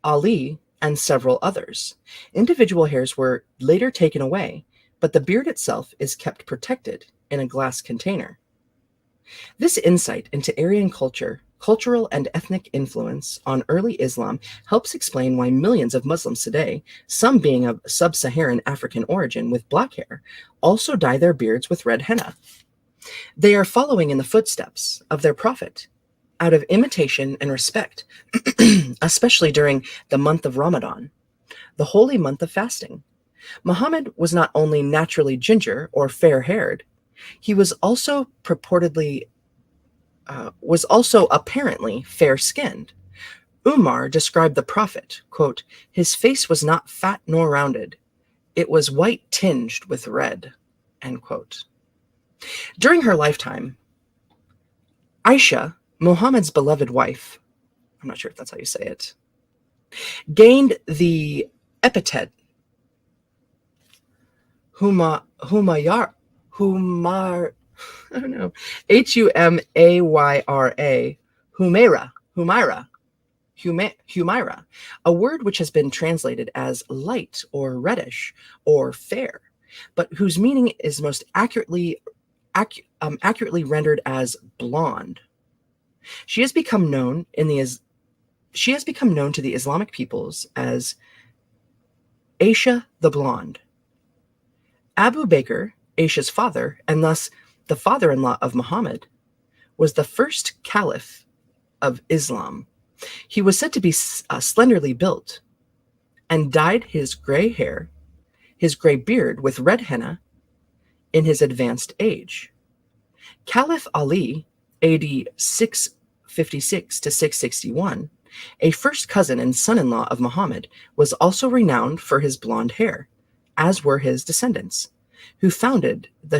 S1: Ali, and several others. Individual hairs were later taken away, but the beard itself is kept protected in a glass container. This insight into Aryan cultural and ethnic influence on early Islam helps explain why millions of Muslims today, some being of sub-Saharan African origin with black hair, also dye their beards with red henna. They are following in the footsteps of their prophet, out of imitation and respect, especially during the month of Ramadan, the holy month of fasting. Muhammad was not only naturally ginger or fair-haired, He was also apparently fair-skinned. Umar described the prophet, quote, "His face was not fat nor rounded. It was white tinged with red," end quote. During her lifetime, Aisha, Muhammad's beloved wife, I'm not sure if that's how you say it, gained the epithet Humayra, I don't know, Humayra, Humaira, a word which has been translated as light or reddish or fair, but whose meaning is most accurately rendered as blonde. She has become known to the Islamic peoples as Aisha the Blonde. Abu Bakr, Aisha's father, and thus the father-in-law of Muhammad, was the first caliph of Islam. He was said to be slenderly built and dyed his gray beard with red henna in his advanced age. Caliph Ali, AD 656 to 661, a first cousin and son-in-law of Muhammad, was also renowned for his blonde hair, as were his descendants, who founded the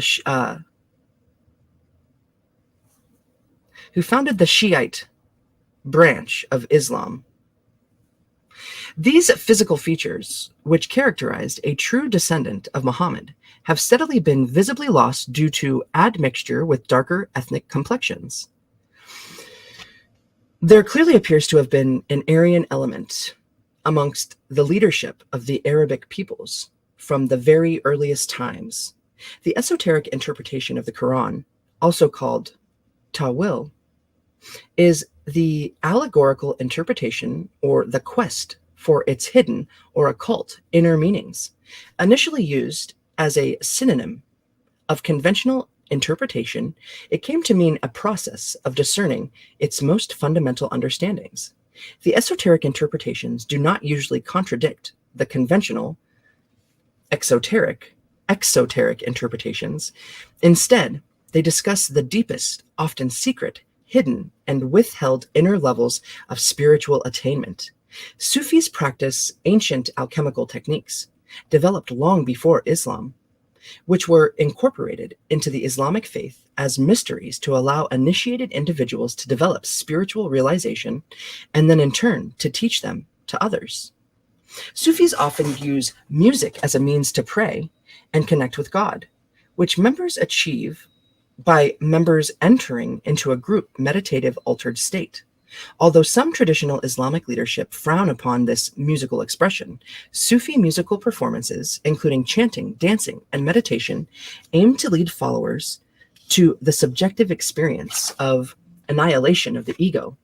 S1: Shiite branch of Islam. These physical features, which characterized a true descendant of Muhammad, have steadily been visibly lost due to admixture with darker ethnic complexions. There clearly appears to have been an Aryan element amongst the leadership of the Arabic peoples from the very earliest times. The esoteric interpretation of the Quran, also called Ta'wil, is the allegorical interpretation or the quest for its hidden or occult inner meanings. Initially used as a synonym of conventional interpretation, it came to mean a process of discerning its most fundamental understandings. The esoteric interpretations do not usually contradict the conventional exoteric interpretations. Instead, they discuss the deepest, often secret, hidden, and withheld inner levels of spiritual attainment. Sufis practice ancient alchemical techniques, developed long before Islam, which were incorporated into the Islamic faith as mysteries to allow initiated individuals to develop spiritual realization and then in turn to teach them to others. Sufis often use music as a means to pray and connect with God, which members achieve by members entering into a group meditative altered state. Although some traditional Islamic leadership frown upon this musical expression, Sufi musical performances, including chanting, dancing, and meditation, aim to lead followers to the subjective experience of annihilation of the ego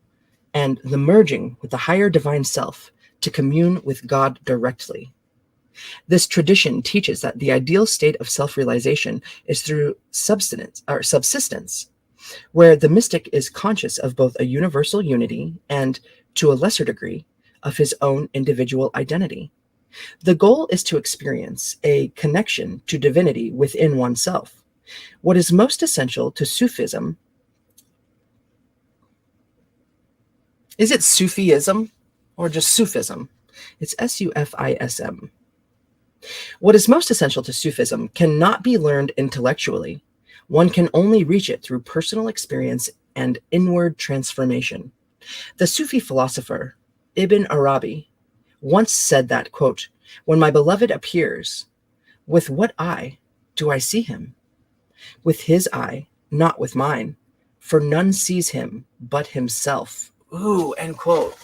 S1: and the merging with the higher divine self to commune with God directly. This tradition teaches that the ideal state of self-realization is through subsistence, where the mystic is conscious of both a universal unity and, to a lesser degree, of his own individual identity. The goal is to experience a connection to divinity within oneself. What is most essential to Sufism, is it Sufism or just Sufism? It's Sufism. What is most essential to Sufism cannot be learned intellectually. One can only reach it through personal experience and inward transformation. The Sufi philosopher Ibn Arabi once said that, quote, "When my beloved appears, with what eye do I see him? With his eye, not with mine, for none sees him but himself." Ooh, end quote.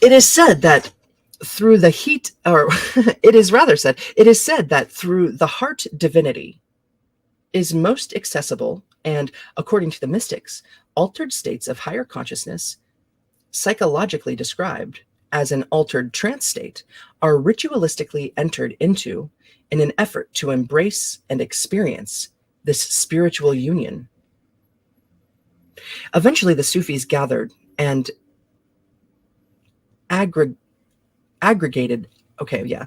S1: It is said that through the heat, or it is said that through the heart, divinity is most accessible, and according to the mystics, altered states of higher consciousness, psychologically described as an altered trance state, are ritualistically entered into in an effort to embrace and experience this spiritual union. Eventually, the Sufis gathered and aggregated Okay, yeah.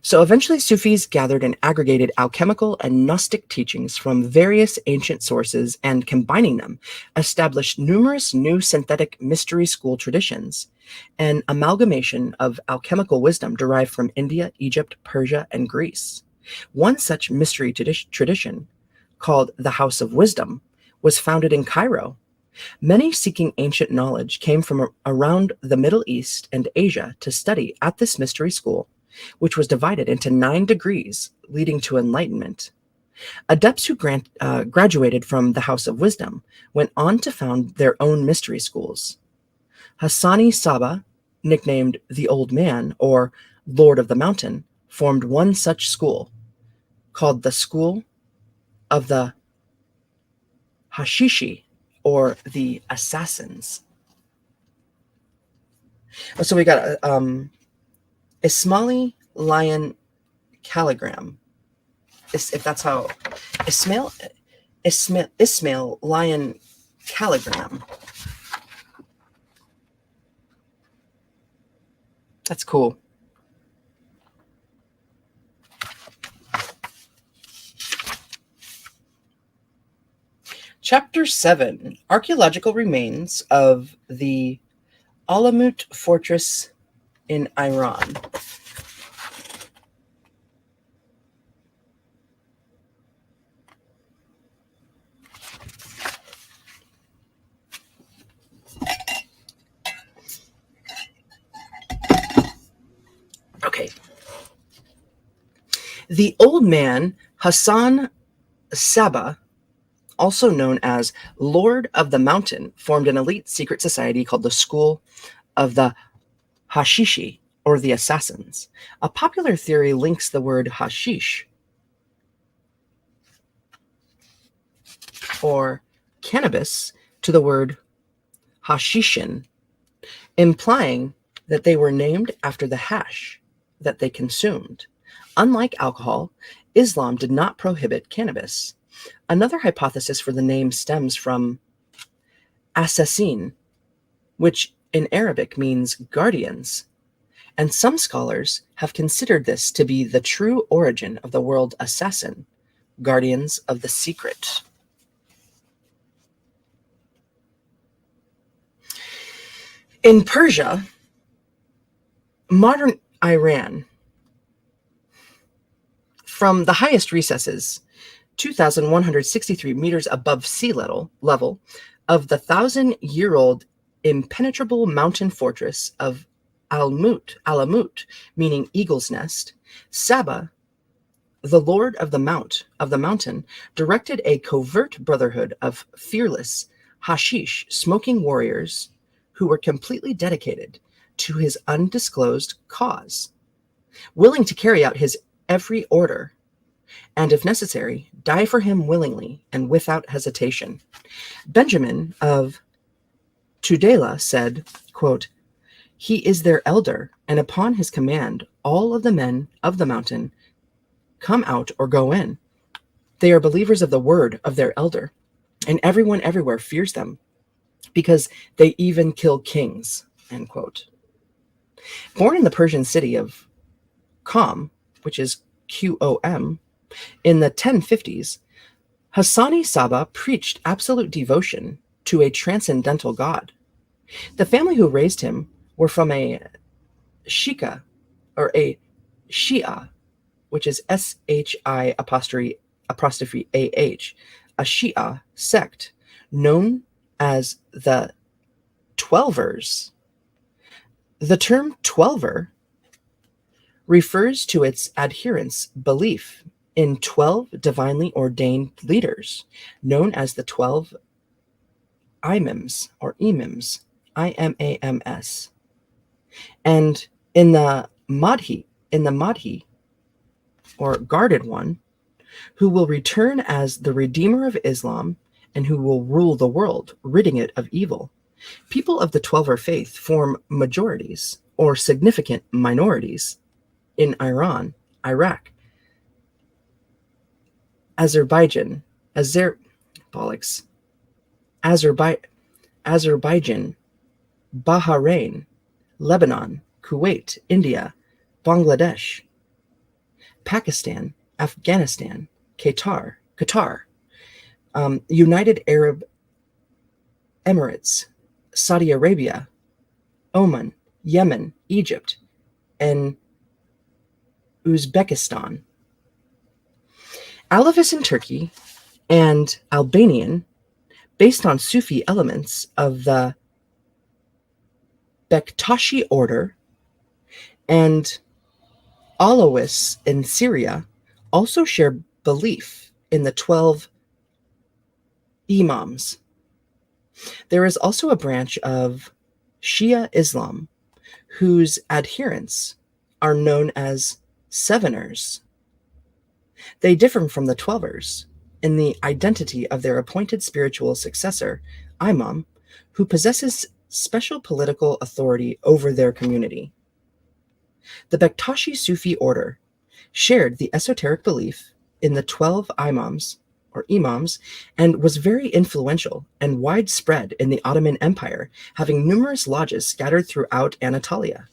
S1: So eventually, Sufis gathered and aggregated alchemical and Gnostic teachings from various ancient sources and, combining them, established numerous new synthetic mystery school traditions, an amalgamation of alchemical wisdom derived from India, Egypt, Persia, and Greece. One such mystery tradition, called the House of Wisdom, was founded in Cairo. Many seeking ancient knowledge came from around the Middle East and Asia to study at this mystery school, which was divided into 9 degrees leading to enlightenment. Adepts who graduated from the House of Wisdom went on to found their own mystery schools. Hassani Saba, nicknamed the Old Man or Lord of the Mountain, formed one such school, called the School of the Hashishi, or the Assassins. So we got Ismaili lion calligram. If that's how Ismail lion calligram. That's cool. Chapter 7: Archaeological remains of the Alamut Fortress in Iran. Okay. The old man, Hassan Saba, also known as Lord of the Mountain, formed an elite secret society called the School of the Hashishi, or the Assassins. A popular theory links the word hashish, or cannabis, to the word hashishin, implying that they were named after the hash that they consumed. Unlike alcohol, Islam did not prohibit cannabis. Another hypothesis for the name stems from assassin, which in Arabic means guardians, and some scholars have considered this to be the true origin of the word assassin, guardians of the secret. In Persia, modern Iran, from the highest recesses, 2,163 meters above sea level of the 1,000-year-old impenetrable mountain fortress of Alamut, meaning eagle's nest, Saba, the Lord of the Mountain, directed a covert brotherhood of fearless hashish smoking warriors who were completely dedicated to his undisclosed cause, willing to carry out his every order, and if necessary, die for him willingly and without hesitation. Benjamin of Tudela said, quote, "He is their elder, and upon his command all of the men of the mountain come out or go in. They are believers of the word of their elder, and everyone everywhere fears them, because they even kill kings." End quote. Born in the Persian city of Qom, which is Qom, in the 1050s, Hassani Saba preached absolute devotion to a transcendental God. The family who raised him were from a Shika, or a Shia, which is SHI apostrophe AH, a Shia sect known as the Twelvers. The term Twelver refers to its adherents' belief in 12 divinely ordained leaders, known as the 12 Imams, or Imams, IMAMS. And in the Mahdi, or guarded one, who will return as the Redeemer of Islam and who will rule the world, ridding it of evil. People of the Twelver faith form majorities or significant minorities in Iran, Iraq, Azerbaijan, Azerbaijan, Bahrain, Lebanon, Kuwait, India, Bangladesh, Pakistan, Afghanistan, Qatar, United Arab Emirates, Saudi Arabia, Oman, Yemen, Egypt, and Uzbekistan. Alevis in Turkey and Albanian, based on Sufi elements of the Bektashi order, and Alawis in Syria also share belief in the 12 Imams. There is also a branch of Shia Islam whose adherents are known as Seveners. They differ from the Twelvers in the identity of their appointed spiritual successor, Imam, who possesses special political authority over their community. The Bektashi Sufi order shared the esoteric belief in the 12 Imams, and was very influential and widespread in the Ottoman Empire, having numerous lodges scattered throughout Anatolia.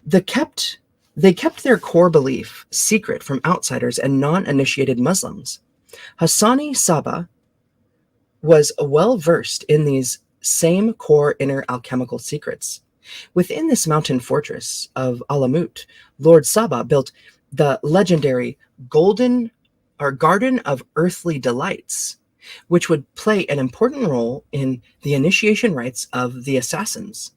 S1: They kept their core belief secret from outsiders and non-initiated Muslims. Hassani Saba was well versed in these same core inner alchemical secrets. Within this mountain fortress of Alamut, Lord Saba built the legendary Garden of Earthly Delights, which would play an important role in the initiation rites of the assassins.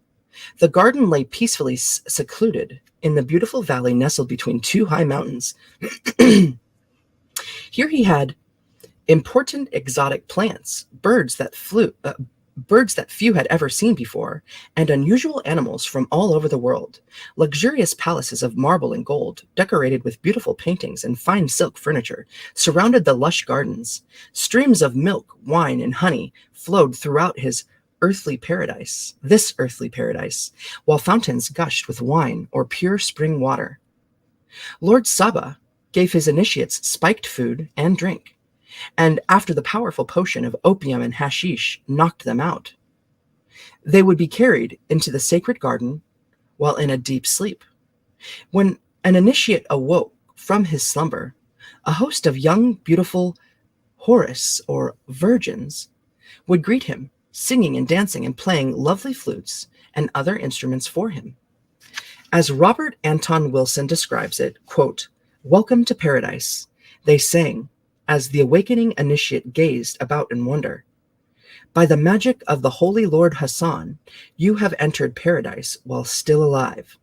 S1: The garden lay peacefully secluded in the beautiful valley nestled between two high mountains. Here he had important exotic plants, birds that few had ever seen before, and unusual animals from all over the world. Luxurious palaces of marble and gold, decorated with beautiful paintings and fine silk furniture, surrounded the lush gardens. Streams of milk, wine, and honey flowed throughout this earthly paradise, while fountains gushed with wine or pure spring water. Lord Saba gave his initiates spiked food and drink, and after the powerful potion of opium and hashish knocked them out, they would be carried into the sacred garden while in a deep sleep. When an initiate awoke from his slumber, a host of young, beautiful Horus, or virgins, would greet him, singing and dancing and playing lovely flutes and other instruments for him. As Robert Anton Wilson describes it, quote, "Welcome to paradise," they sang, as the awakening initiate gazed about in wonder. "By the magic of the holy Lord Hassan, you have entered paradise while still alive."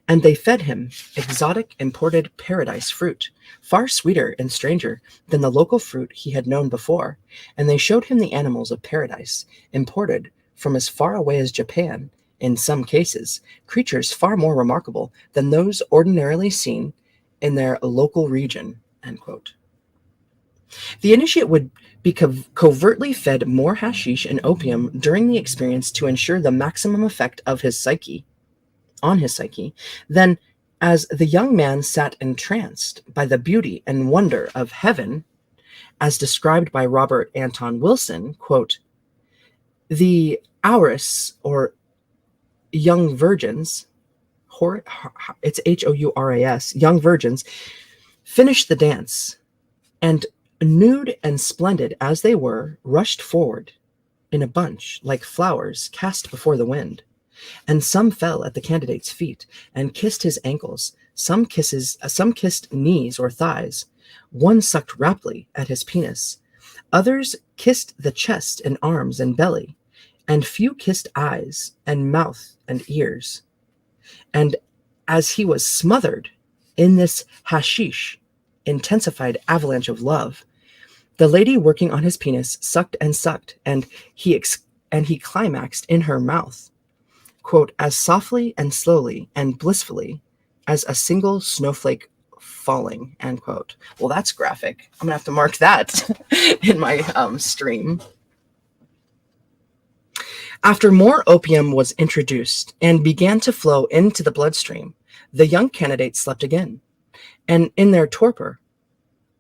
S1: And they fed him exotic imported paradise fruit, far sweeter and stranger than the local fruit he had known before, and they showed him the animals of paradise, imported from as far away as Japan, in some cases, creatures far more remarkable than those ordinarily seen in their local region, end quote. The initiate would be covertly fed more hashish and opium during the experience to ensure the maximum effect of his psyche. Then, as the young man sat entranced by the beauty and wonder of heaven, as described by Robert Anton Wilson, quote, "The Auris, or young virgins," it's Houras, young virgins, finished the dance, and nude and splendid as they were, rushed forward in a bunch like flowers cast before the wind. And some fell at the candidate's feet and kissed his ankles. Some kissed knees or thighs. One sucked raptly at his penis. Others kissed the chest and arms and belly, and few kissed eyes and mouth and ears. And as he was smothered in this hashish intensified avalanche of love, the lady working on his penis sucked, and he climaxed in her mouth, quote, "as softly and slowly and blissfully as a single snowflake falling," end quote. Well, that's graphic. I'm gonna have to mark that in my stream. After more opium was introduced and began to flow into the bloodstream, the young candidates slept again, and in their torpor,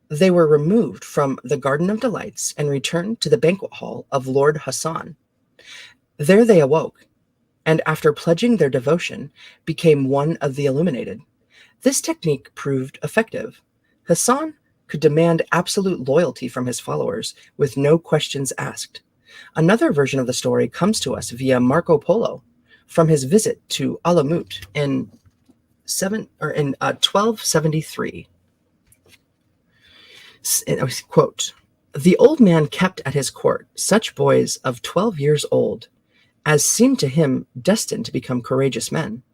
S1: they were removed from the Garden of Delights and returned to the banquet hall of Lord Hassan. There they awoke, and after pledging their devotion, became one of the illuminated. This technique proved effective. Hassan could demand absolute loyalty from his followers with no questions asked. Another version of the story comes to us via Marco Polo from his visit to Alamut in 1273. Quote, "The old man kept at his court such boys of 12 years old as seemed to him destined to become courageous men.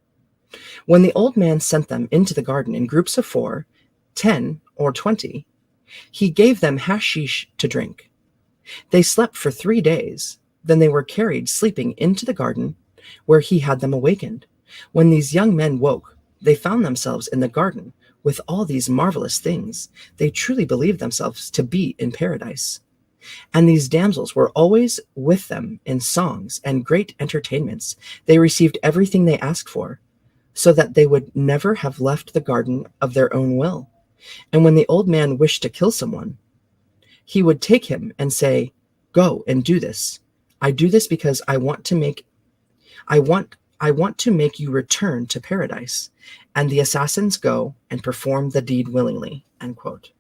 S1: When the old man sent them into the garden in groups of 4, 10, or 20, he gave them hashish to drink. They slept for 3 days. Then they were carried sleeping into the garden where he had them awakened. When these young men woke, they found themselves in the garden with all these marvelous things. They truly believed themselves to be in paradise. And these damsels were always with them in songs and great entertainments. They received everything they asked for, so that they would never have left the garden of their own will. And when the old man wished to kill someone, he would take him and say, 'Go and do this. I do this because I want to make you return to paradise.' And the assassins go and perform the deed willingly." End quote.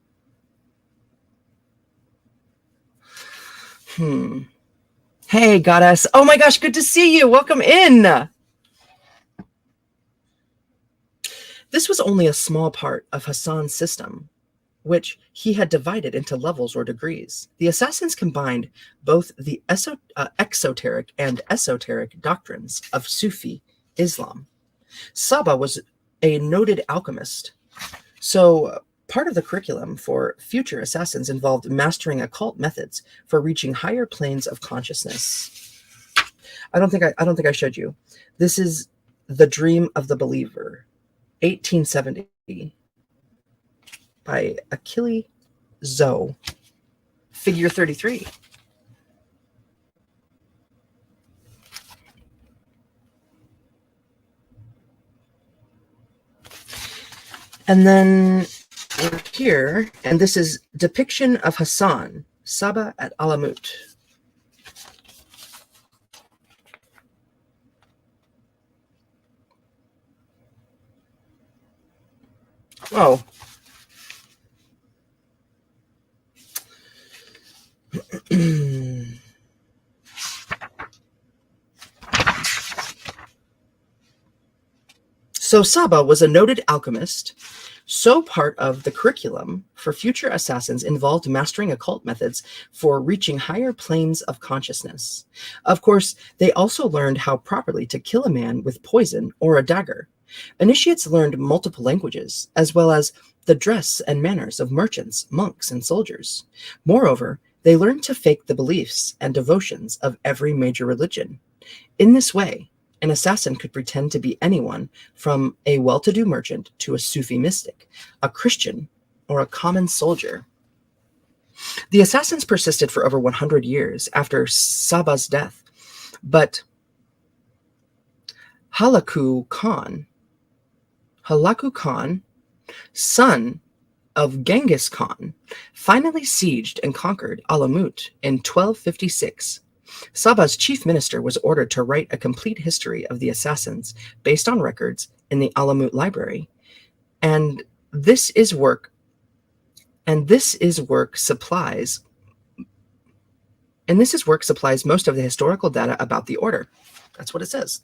S1: Hey, goddess. Oh my gosh, good to see you. Welcome in. This was only a small part of Hassan's system, which he had divided into levels or degrees. The assassins combined both the exoteric and esoteric doctrines of Sufi Islam. Saba was a noted alchemist, so part of the curriculum for future assassins involved mastering occult methods for reaching higher planes of consciousness. I don't think I showed you. This is The Dream of the Believer, 1870, by Achille Zoe, figure 33. And then we're here, and this is Depiction of Hassan, Saba at Alamut. Oh. So Saba was a noted alchemist, so part of the curriculum for future assassins involved mastering occult methods for reaching higher planes of consciousness. Of course, they also learned how properly to kill a man with poison or a dagger. Initiates learned multiple languages, as well as the dress and manners of merchants, monks, and soldiers. Moreover, they learned to fake the beliefs and devotions of every major religion. In this way, an assassin could pretend to be anyone from a well-to-do merchant to a Sufi mystic, a Christian, or a common soldier. The assassins persisted for over 100 years after Saba's death, but Halaku Khan, son of Genghis Khan, finally sieged and conquered Alamut in 1256. Saba's chief minister was ordered to write a complete history of the assassins based on records in the Alamut library, and this is work supplies most of the historical data about the order. That's what it says.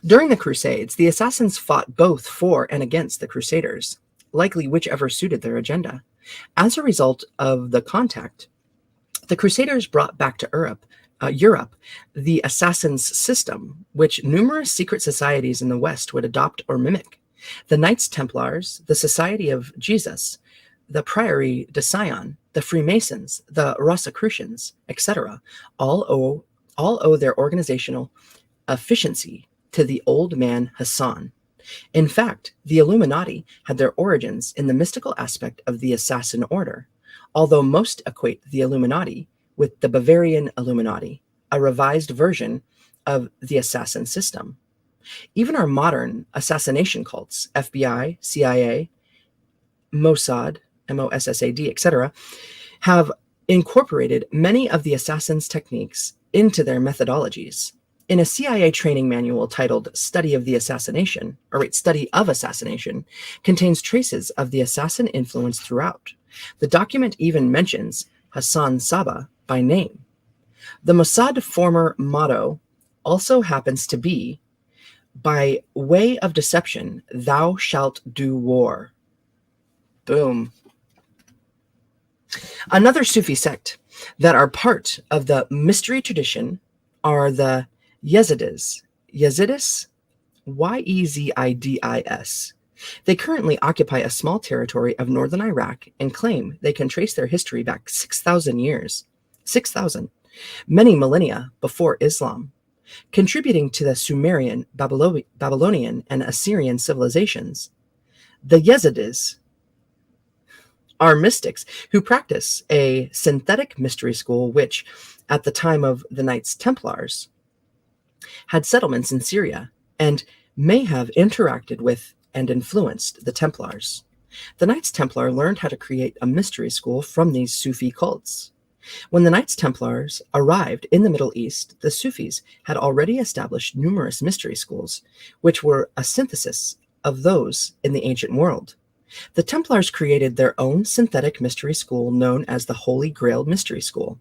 S1: During the Crusades, the assassins fought both for and against the Crusaders, likely whichever suited their agenda. As a result of the contact, the Crusaders brought back to Europe the assassin's system, which numerous secret societies in the West would adopt or mimic. The Knights Templars, the Society of Jesus, the Priory de Sion, the Freemasons, the Rosicrucians, etc., all owe their organizational efficiency to the old man Hassan. In fact, the Illuminati had their origins in the mystical aspect of the assassin order, although most equate the Illuminati with the Bavarian Illuminati, a revised version of the assassin system. Even our modern assassination cults, FBI, CIA, Mossad, Mossad, etc., have incorporated many of the assassin's techniques into their methodologies. in a CIA training manual titled Study of Assassination, contains traces of the assassin influence throughout. The document even mentions Hassan Saba by name. The Mossad former motto also happens to be, "By way of deception, thou shalt do war." Boom. Another Sufi sect that are part of the mystery tradition are the Yezidis. Yezidis? Yezidis. They currently occupy a small territory of northern Iraq and claim they can trace their history back 6,000 years. 6,000. Many millennia before Islam, contributing to the Sumerian, Babylonian, and Assyrian civilizations. The Yezidis are mystics who practice a synthetic mystery school which, at the time of the Knights Templars, had settlements in Syria and may have interacted with and influenced the Templars. The Knights Templar learned how to create a mystery school from these Sufi cults. When the Knights Templars arrived in the Middle East, the Sufis had already established numerous mystery schools, which were a synthesis of those in the ancient world. The Templars created their own synthetic mystery school known as the Holy Grail Mystery School.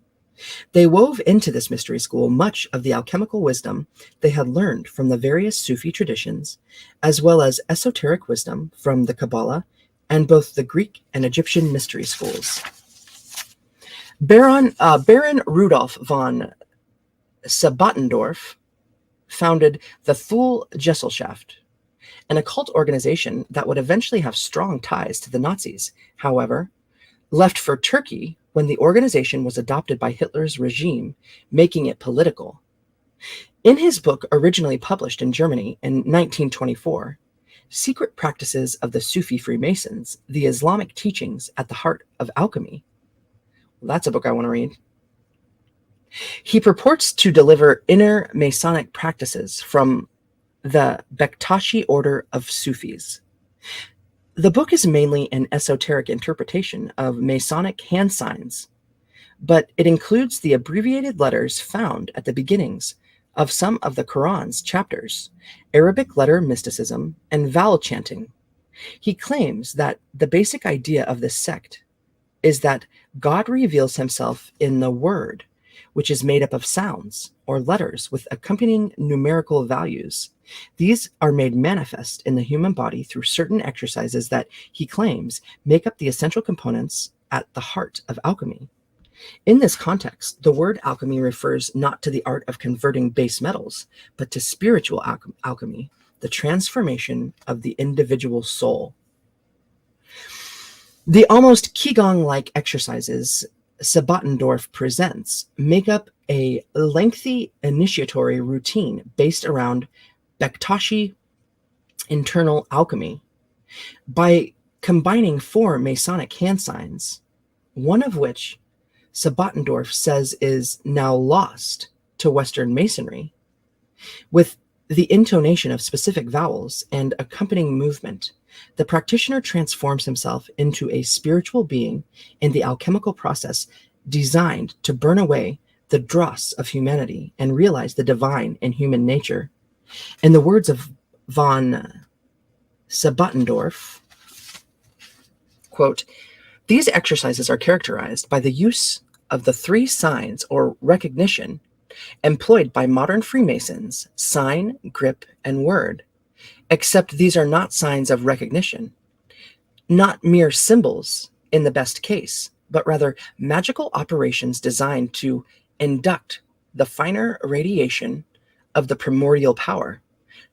S1: They wove into this mystery school much of the alchemical wisdom they had learned from the various Sufi traditions, as well as esoteric wisdom from the Kabbalah and both the Greek and Egyptian mystery schools. Baron Rudolf von Sabotendorf founded the Thule Gesellschaft, an occult organization that would eventually have strong ties to the Nazis. However, left for Turkey when the organization was adopted by Hitler's regime, making it political. In his book, originally published in Germany in 1924, Secret Practices of the Sufi Freemasons, the Islamic Teachings at the Heart of Alchemy. Well, that's a book I want to read. He purports to deliver inner Masonic practices from the Bektashi order of Sufis. The book is mainly an esoteric interpretation of Masonic hand signs, but it includes the abbreviated letters found at the beginnings of some of the Quran's chapters, Arabic letter mysticism, and vowel chanting. He claims that the basic idea of this sect is that God reveals himself in the word, which is made up of sounds or letters with accompanying numerical values. These are made manifest in the human body through certain exercises that he claims make up the essential components at the heart of alchemy. In this context, the word alchemy refers not to the art of converting base metals, but to spiritual alchemy, the transformation of the individual soul. The almost Qigong-like exercises Sabotendorf presents make up a lengthy initiatory routine based around Bektashi internal alchemy. By combining 4 Masonic hand signs, one of which Sabotendorf says is now lost to Western Masonry, with the intonation of specific vowels and accompanying movement, the practitioner transforms himself into a spiritual being in the alchemical process designed to burn away the dross of humanity and realize the divine in human nature. In the words of von Sabotendorf, quote, "These exercises are characterized by the use of the 3 signs or recognition employed by modern Freemasons: sign, grip, and word. Except these are not signs of recognition, not mere symbols in the best case, but rather magical operations designed to induct the finer radiation of the primordial power,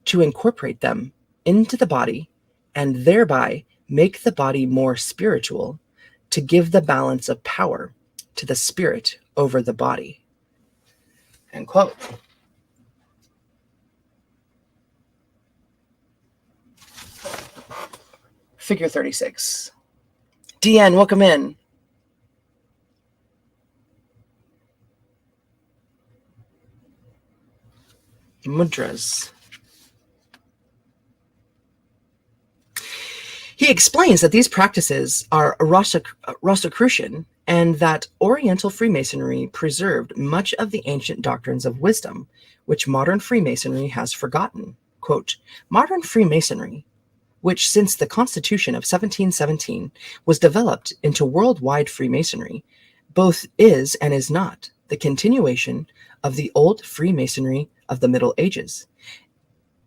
S1: to incorporate them into the body, and thereby make the body more spiritual, to give the balance of power to the spirit over the body." End quote. Figure 36. DN, welcome in. Mudras. He explains that these practices are Rosicrucian and that Oriental Freemasonry preserved much of the ancient doctrines of wisdom, which modern Freemasonry has forgotten. Quote, modern Freemasonry, which since the Constitution of 1717 was developed into worldwide Freemasonry, both is and is not the continuation of the old Freemasonry of the Middle Ages.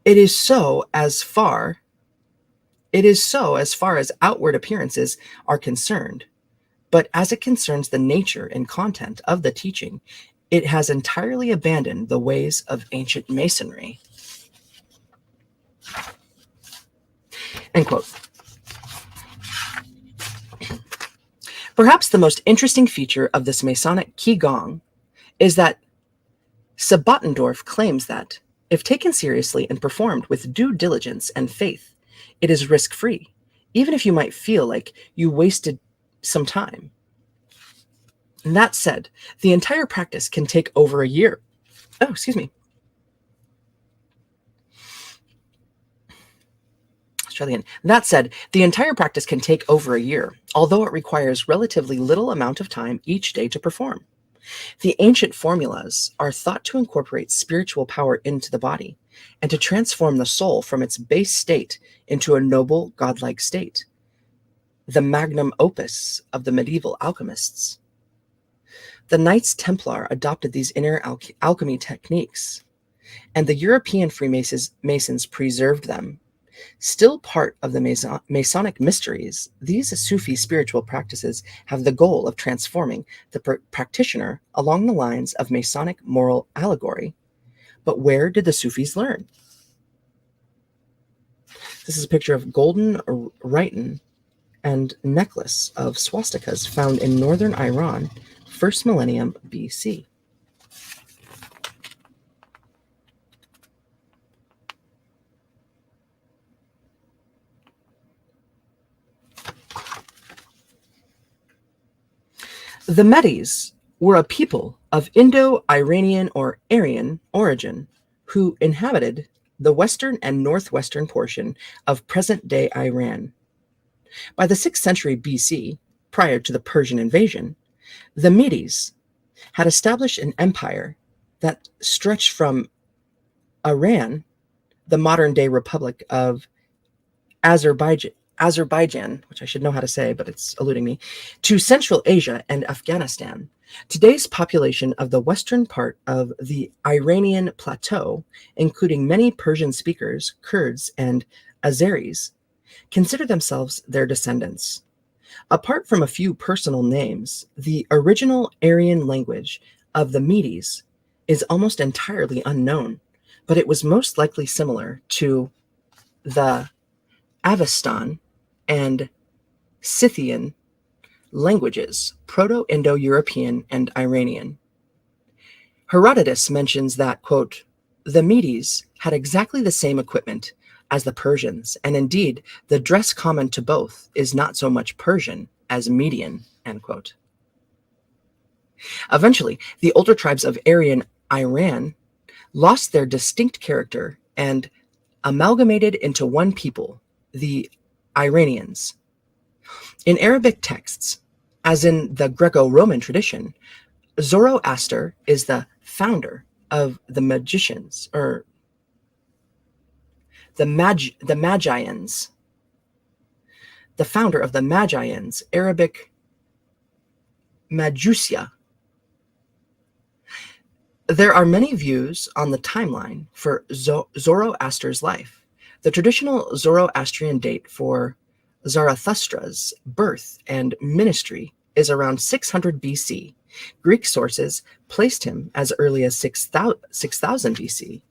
S1: It is so as far as outward appearances are concerned, but as it concerns the nature and content of the teaching, it has entirely abandoned the ways of ancient Masonry. End quote. Perhaps the most interesting feature of this Masonic Qigong is that Sebettendorf claims that, if taken seriously and performed with due diligence and faith, it is risk-free, even if you might feel like you wasted some time. And that said, the entire practice can take over a year. Oh, excuse me. Australian. That said, the entire practice can take over a year, although it requires relatively little amount of time each day to perform. The ancient formulas are thought to incorporate spiritual power into the body and to transform the soul from its base state into a noble, godlike state, the magnum opus of the medieval alchemists. The Knights Templar adopted these inner alchemy techniques, and the European Freemasons preserved them. Still part of the Masonic mysteries, these Sufi spiritual practices have the goal of transforming the practitioner along the lines of Masonic moral allegory. But where did the Sufis learn? This is a picture of golden rhyton and necklace of swastikas found in northern Iran, 1st millennium BC. The Medes were a people of Indo-Iranian or Aryan origin who inhabited the western and northwestern portion of present-day Iran. By the 6th century BC, prior to the Persian invasion, the Medes had established an empire that stretched from Iran, the modern-day Republic of Azerbaijan, which I should know how to say, but it's eluding me, to Central Asia and Afghanistan. Today's population of the western part of the Iranian plateau, including many Persian speakers, Kurds, and Azeris, consider themselves their descendants. Apart from a few personal names, the original Aryan language of the Medes is almost entirely unknown, but it was most likely similar to the Avestan and Scythian languages, Proto-Indo-European and Iranian. Herodotus mentions that, quote, the Medes had exactly the same equipment as the Persians, and indeed, the dress common to both is not so much Persian as Median, end quote. Eventually, the older tribes of Aryan Iran lost their distinct character and amalgamated into one people, the Iranians. In Arabic texts, as in the Greco-Roman tradition, Zoroaster is the founder of the magicians, or the Magians, the founder of the Magians, Arabic Majusia. There are many views on the timeline for Zoroaster's life. The traditional Zoroastrian date for Zarathustra's birth and ministry is around 600 BC. Greek sources placed him as early as 6000 BC.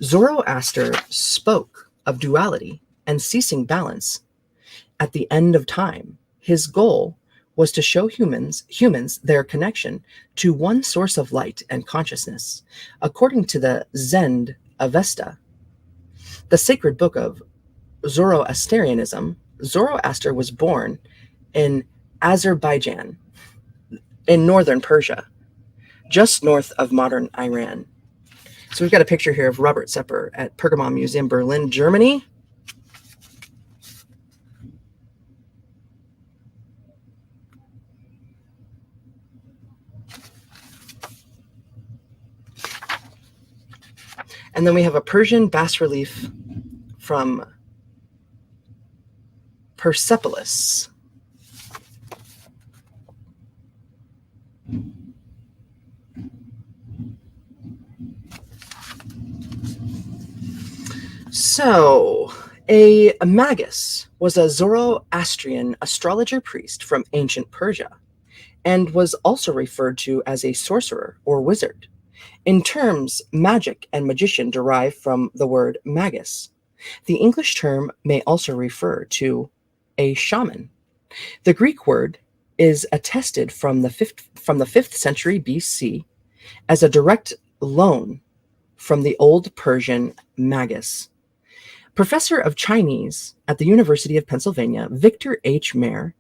S1: Zoroaster spoke of duality and ceasing balance. At the end of time, his goal was to show humans their connection to one source of light and consciousness. According to the Zend Avesta, the sacred book of Zoroastrianism, Zoroaster was born in Azerbaijan, in northern Persia, just north of modern Iran. So we've got a picture here of Robert Sepehr at Pergamon Museum, Berlin, Germany. And then we have a Persian bas relief from Persepolis. So, a magus was a Zoroastrian astrologer priest from ancient Persia, and was also referred to as a sorcerer or wizard. In terms, magic and magician derive from the word magus. The English term may also refer to a shaman. The Greek word is attested from the 5th century BC as a direct loan from the Old Persian magus. Professor of Chinese at the University of Pennsylvania, Victor H. Mayer,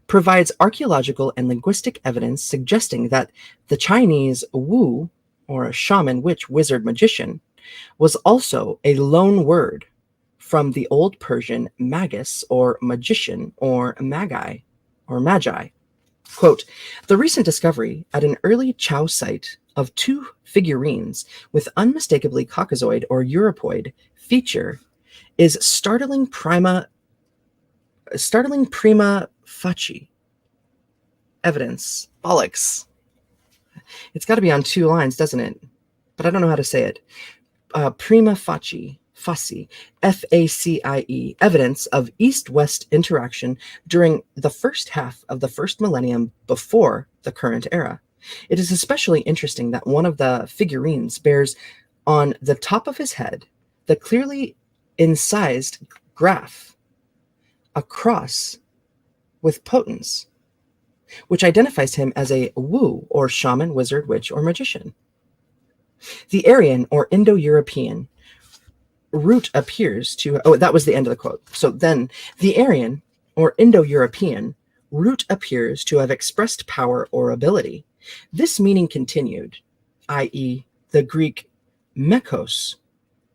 S1: provides archaeological and linguistic evidence suggesting that the Chinese wu, or a shaman, witch, wizard, magician, was also a loan word from the Old Persian magus, or magician, or magi, or magi. Quote, the recent discovery at an early Chow site of 2 figurines with unmistakably Caucasoid or Europoid feature is startling prima facie evidence. Bollocks. It's got to be on 2 lines, doesn't it? But I don't know how to say it. Prima facie, Facie, evidence of East-West interaction during the first half of the first millennium before the current era. It is especially interesting that one of the figurines bears on the top of his head the clearly incised graph, a cross with potence, which identifies him as a wu, or shaman, wizard, witch, or magician. The Aryan or Indo-European root appears to... Oh, that was the end of the quote. So then, the Aryan or Indo-European root appears to have expressed power or ability. This meaning continued, i.e. the Greek mechos,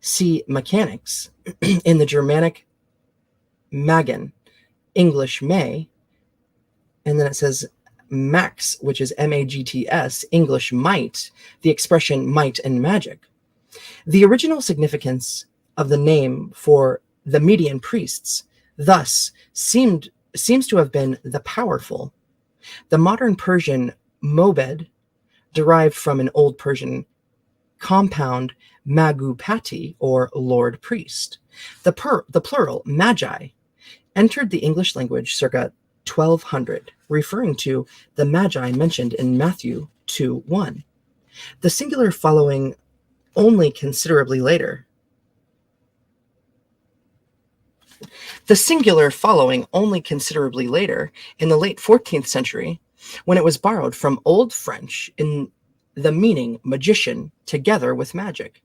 S1: see mechanics, in the Germanic magen, English may, and then it says max, which is magts, English might, the expression might and magic. The original significance of the name for the Median priests thus seems to have been the powerful. The modern Persian mobed derived from an Old Persian compound magupati, or lord priest. The plural magi entered the English language circa 1200, referring to the magi mentioned in Matthew 2:1. The singular following only considerably later. The singular following only considerably later in the late 14th century, when it was borrowed from Old French in the meaning magician together with magic.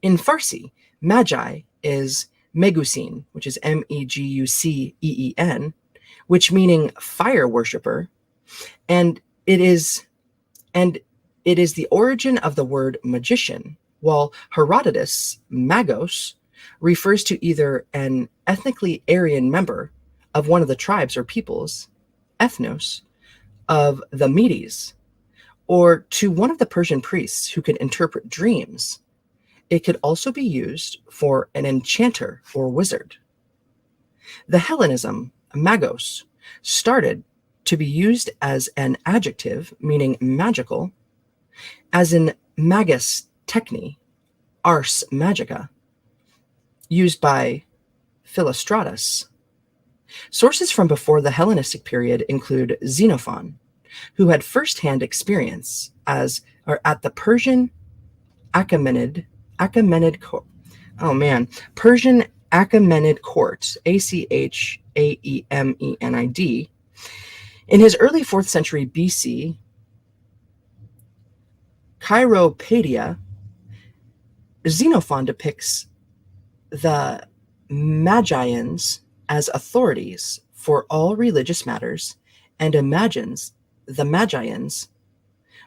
S1: In Farsi, magi is megusin, which is Meguceen, which meaning fire worshipper, and it is the origin of the word magician, while Herodotus, magos, refers to either an ethnically Aryan member of one of the tribes or peoples, ethnos, of the Medes, or to one of the Persian priests who could interpret dreams. It could also be used for an enchanter or wizard. The Hellenism, magos, started to be used as an adjective meaning magical, as in magus techni, ars magica, used by Philostratus. Sources from before the Hellenistic period include Xenophon, who had first-hand experience at the Persian Achaemenid court. Oh man, Persian Achaemenid court, Achaemenid. In his early 4th century BC Chiropaedia, Xenophon depicts the Magians as authorities for all religious matters and imagines the Magians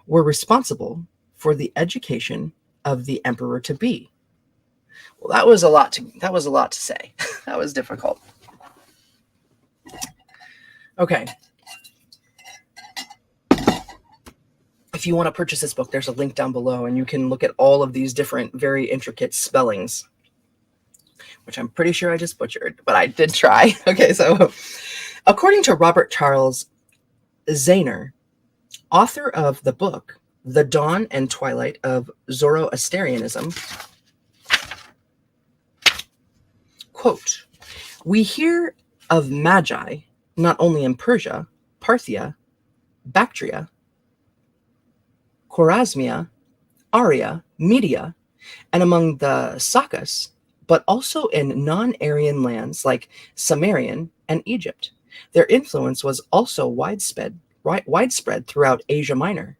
S1: were responsible for the education of the emperor-to-be. Well, that was a lot to say. That was difficult. Okay. if you want to purchase this book, there's a link down below, and you can look at all of these different, very intricate spellings, which I'm pretty sure I just butchered, but I did try. Okay, so according to Robert Charles Zahner, author of the book The Dawn and Twilight of Zoroastrianism, quote, "We hear of magi not only in Persia, Parthia, Bactria, Khwarezmia, Arya, Media, and among the Sakas, but also in non-Aryan lands like Sumerian and Egypt. Their influence was also widespread throughout Asia Minor.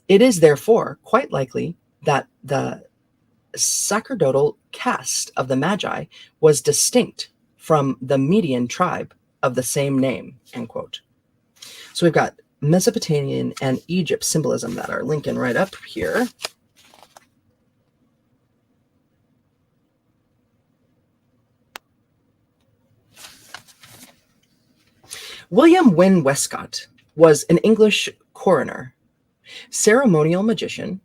S1: It is therefore quite likely that the sacerdotal caste of the Magi was distinct from the Median tribe of the same name," end quote. So we've got Mesopotamian and Egypt symbolism that are linking right up here. William Wynne Westcott was an English coroner, ceremonial magician,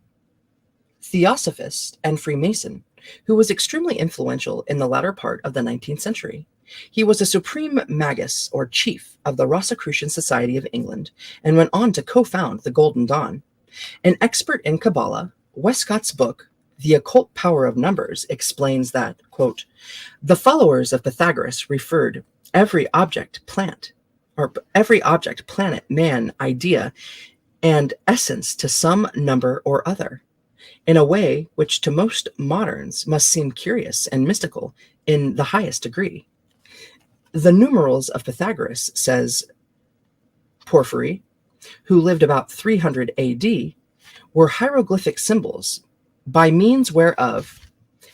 S1: theosophist, and Freemason who was extremely influential in the latter part of the 19th century. He was a supreme magus, or chief, of the Rosicrucian Society of England, and went on to co-found the Golden Dawn. An expert in Kabbalah, Westcott's book, The Occult Power of Numbers, explains that, quote, "The followers of Pythagoras referred every object, planet, man, idea, and essence to some number or other, in a way which to most moderns must seem curious and mystical in the highest degree. The numerals of Pythagoras," says Porphyry, who lived about 300 AD, "were hieroglyphic symbols, by means whereof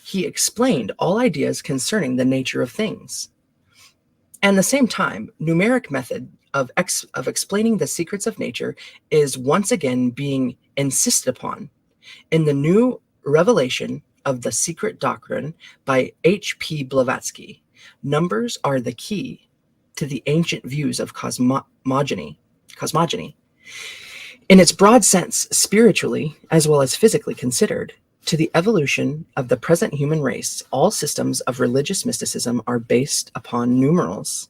S1: he explained all ideas concerning the nature of things. At the same time, numeric method of explaining the secrets of nature is once again being insisted upon in the new revelation of the secret doctrine by H.P. Blavatsky. Numbers are the key to the ancient views of cosmogony. In its broad sense, spiritually as well as physically considered, to the evolution of the present human race, all systems of religious mysticism are based upon numerals.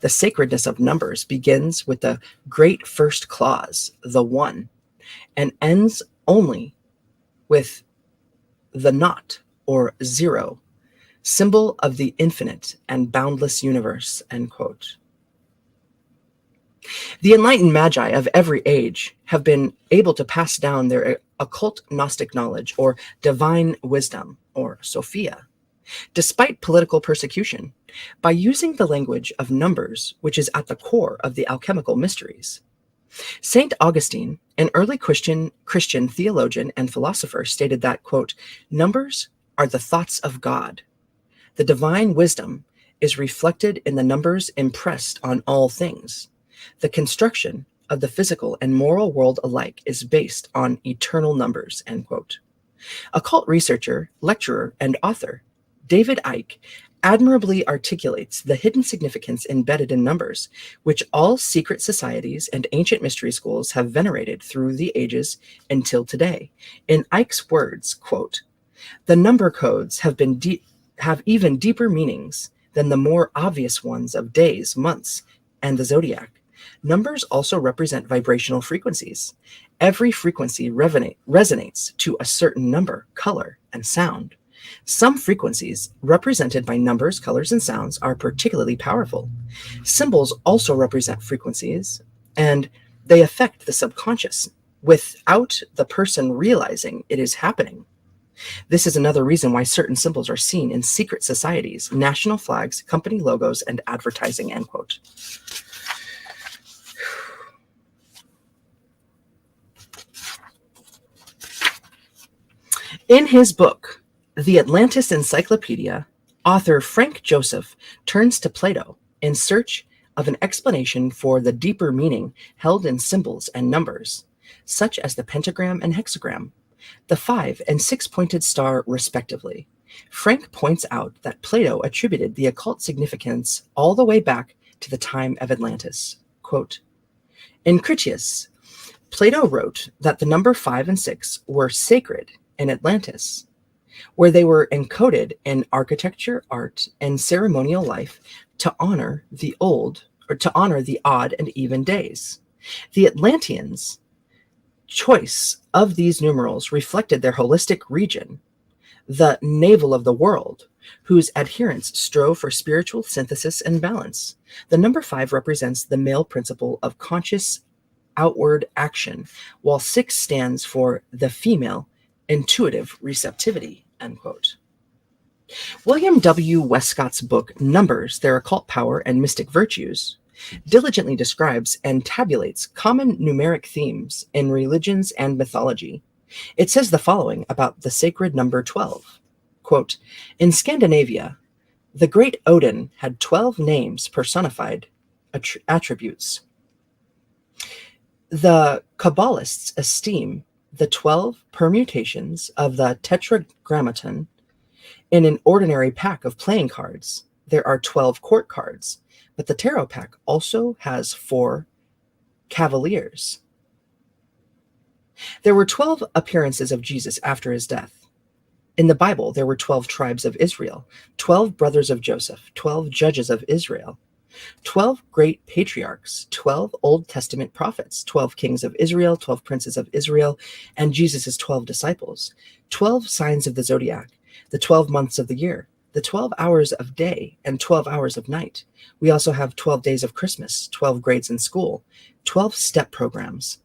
S1: The sacredness of numbers begins with the great first clause, the one, and ends only with the naught, or zero, symbol of the infinite and boundless universe," end quote. The enlightened magi of every age have been able to pass down their occult Gnostic knowledge, or divine wisdom, or Sophia, despite political persecution, by using the language of numbers, which is at the core of the alchemical mysteries. St. Augustine, an early Christian theologian and philosopher, stated that, quote, "Numbers are the thoughts of God. The divine wisdom is reflected in the numbers impressed on all things. The construction of the physical and moral world alike is based on eternal numbers," end quote. Occult researcher, lecturer, and author David Icke admirably articulates the hidden significance embedded in numbers, which all secret societies and ancient mystery schools have venerated through the ages until today. In Icke's words, quote, "The number codes have even deeper meanings than the more obvious ones of days, months, and the zodiac. Numbers also represent vibrational frequencies. Every frequency resonates to a certain number, color, and sound. Some frequencies represented by numbers, colors, and sounds are particularly powerful. Symbols also represent frequencies, and they affect the subconscious without the person realizing it is happening. This is another reason why certain symbols are seen in secret societies, national flags, company logos, and advertising," end quote. In his book, The Atlantis Encyclopedia, author Frank Joseph turns to Plato in search of an explanation for the deeper meaning held in symbols and numbers, such as the pentagram and hexagram, the 5 and 6-pointed star respectively. Frank points out that Plato attributed the occult significance all the way back to the time of Atlantis. Quote, "In Critias, Plato wrote that the number 5 and 6 were sacred in Atlantis, where they were encoded in architecture, art, and ceremonial life to honor the odd and even days. The Atlanteans' choice of these numerals reflected their holistic region, the navel of the world, whose adherents strove for spiritual synthesis and balance. The number 5 represents the male principle of conscious outward action, while 6 stands for the female intuitive receptivity, end quote. William W. Westcott's book, Numbers, Their Occult Power and Mystic Virtues, diligently describes and tabulates common numeric themes in religions and mythology. It says the following about the sacred number 12. Quote, in Scandinavia, the great Odin had 12 names personified attributes. The Kabbalists esteem the 12 permutations of the tetragrammaton. In an ordinary pack of playing cards, there are 12 court cards, but the tarot pack also has 4 cavaliers. There were 12 appearances of Jesus after his death. In the Bible, there were 12 tribes of Israel, 12 brothers of Joseph, 12 judges of Israel, 12 great patriarchs, 12 Old Testament prophets, 12 kings of Israel, 12 princes of Israel, and Jesus' 12 disciples, 12 signs of the zodiac, the 12 months of the year, the 12 hours of day, and 12 hours of night. We also have 12 days of Christmas, 12 grades in school, 12 step programs,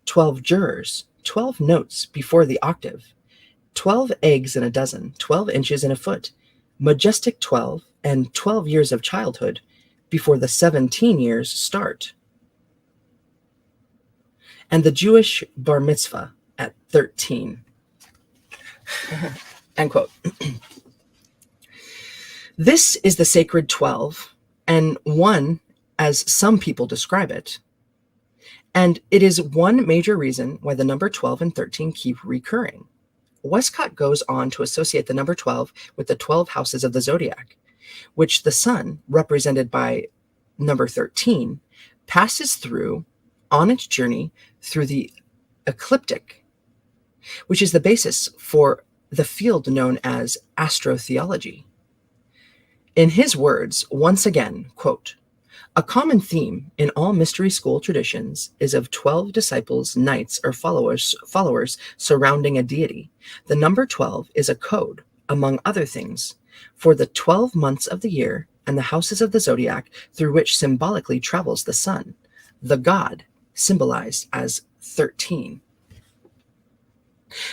S1: 12 jurors, 12 notes before the octave, 12 eggs in a dozen, 12 inches in a foot, majestic 12, and 12 years of childhood before the 17 years start, and the Jewish bar mitzvah at 13. End quote. This is the sacred 12, and one, as some people describe it, and it is one major reason why the number 12 and 13 keep recurring. Westcott goes on to associate the number 12 with the 12 houses of the zodiac, which the sun, represented by number 13, passes through on its journey through the ecliptic, which is the basis for the field known as astrotheology. In his words, once again, quote, a common theme in all mystery school traditions is of 12 disciples, knights, or followers surrounding a deity. The number 12 is a code, among other things, for the 12 months of the year and the houses of the zodiac through which symbolically travels the sun, the god symbolized as 13.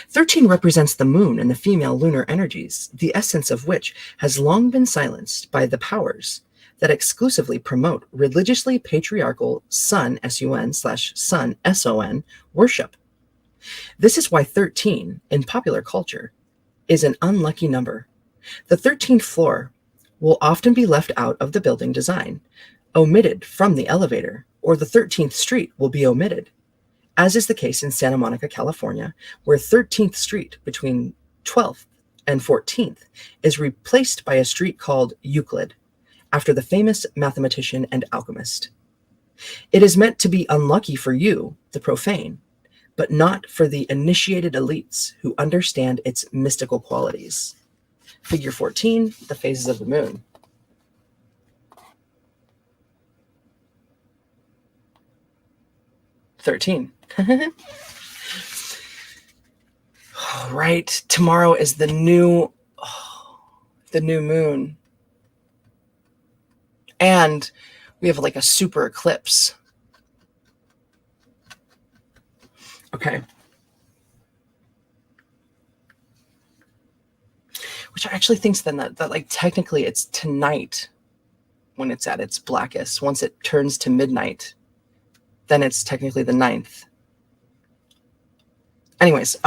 S1: 13 represents the moon and the female lunar energies, the essence of which has long been silenced by the powers that exclusively promote religiously patriarchal sun, sun/sun, son, worship. This is why 13, in popular culture, is an unlucky number. The 13th floor will often be left out of the building design, omitted from the elevator, or the 13th street will be omitted, as is the case in Santa Monica, California, where 13th Street between 12th and 14th is replaced by a street called Euclid, after the famous mathematician and alchemist. It is meant to be unlucky for you, the profane, but not for the initiated elites who understand its mystical qualities. Figure 14, the phases of the moon. "13. Right, tomorrow is the new moon. And we have like a super eclipse. Okay. Which I actually think then that like technically it's tonight when it's at its blackest. Once it turns to midnight, then it's technically the 9th. Anyways,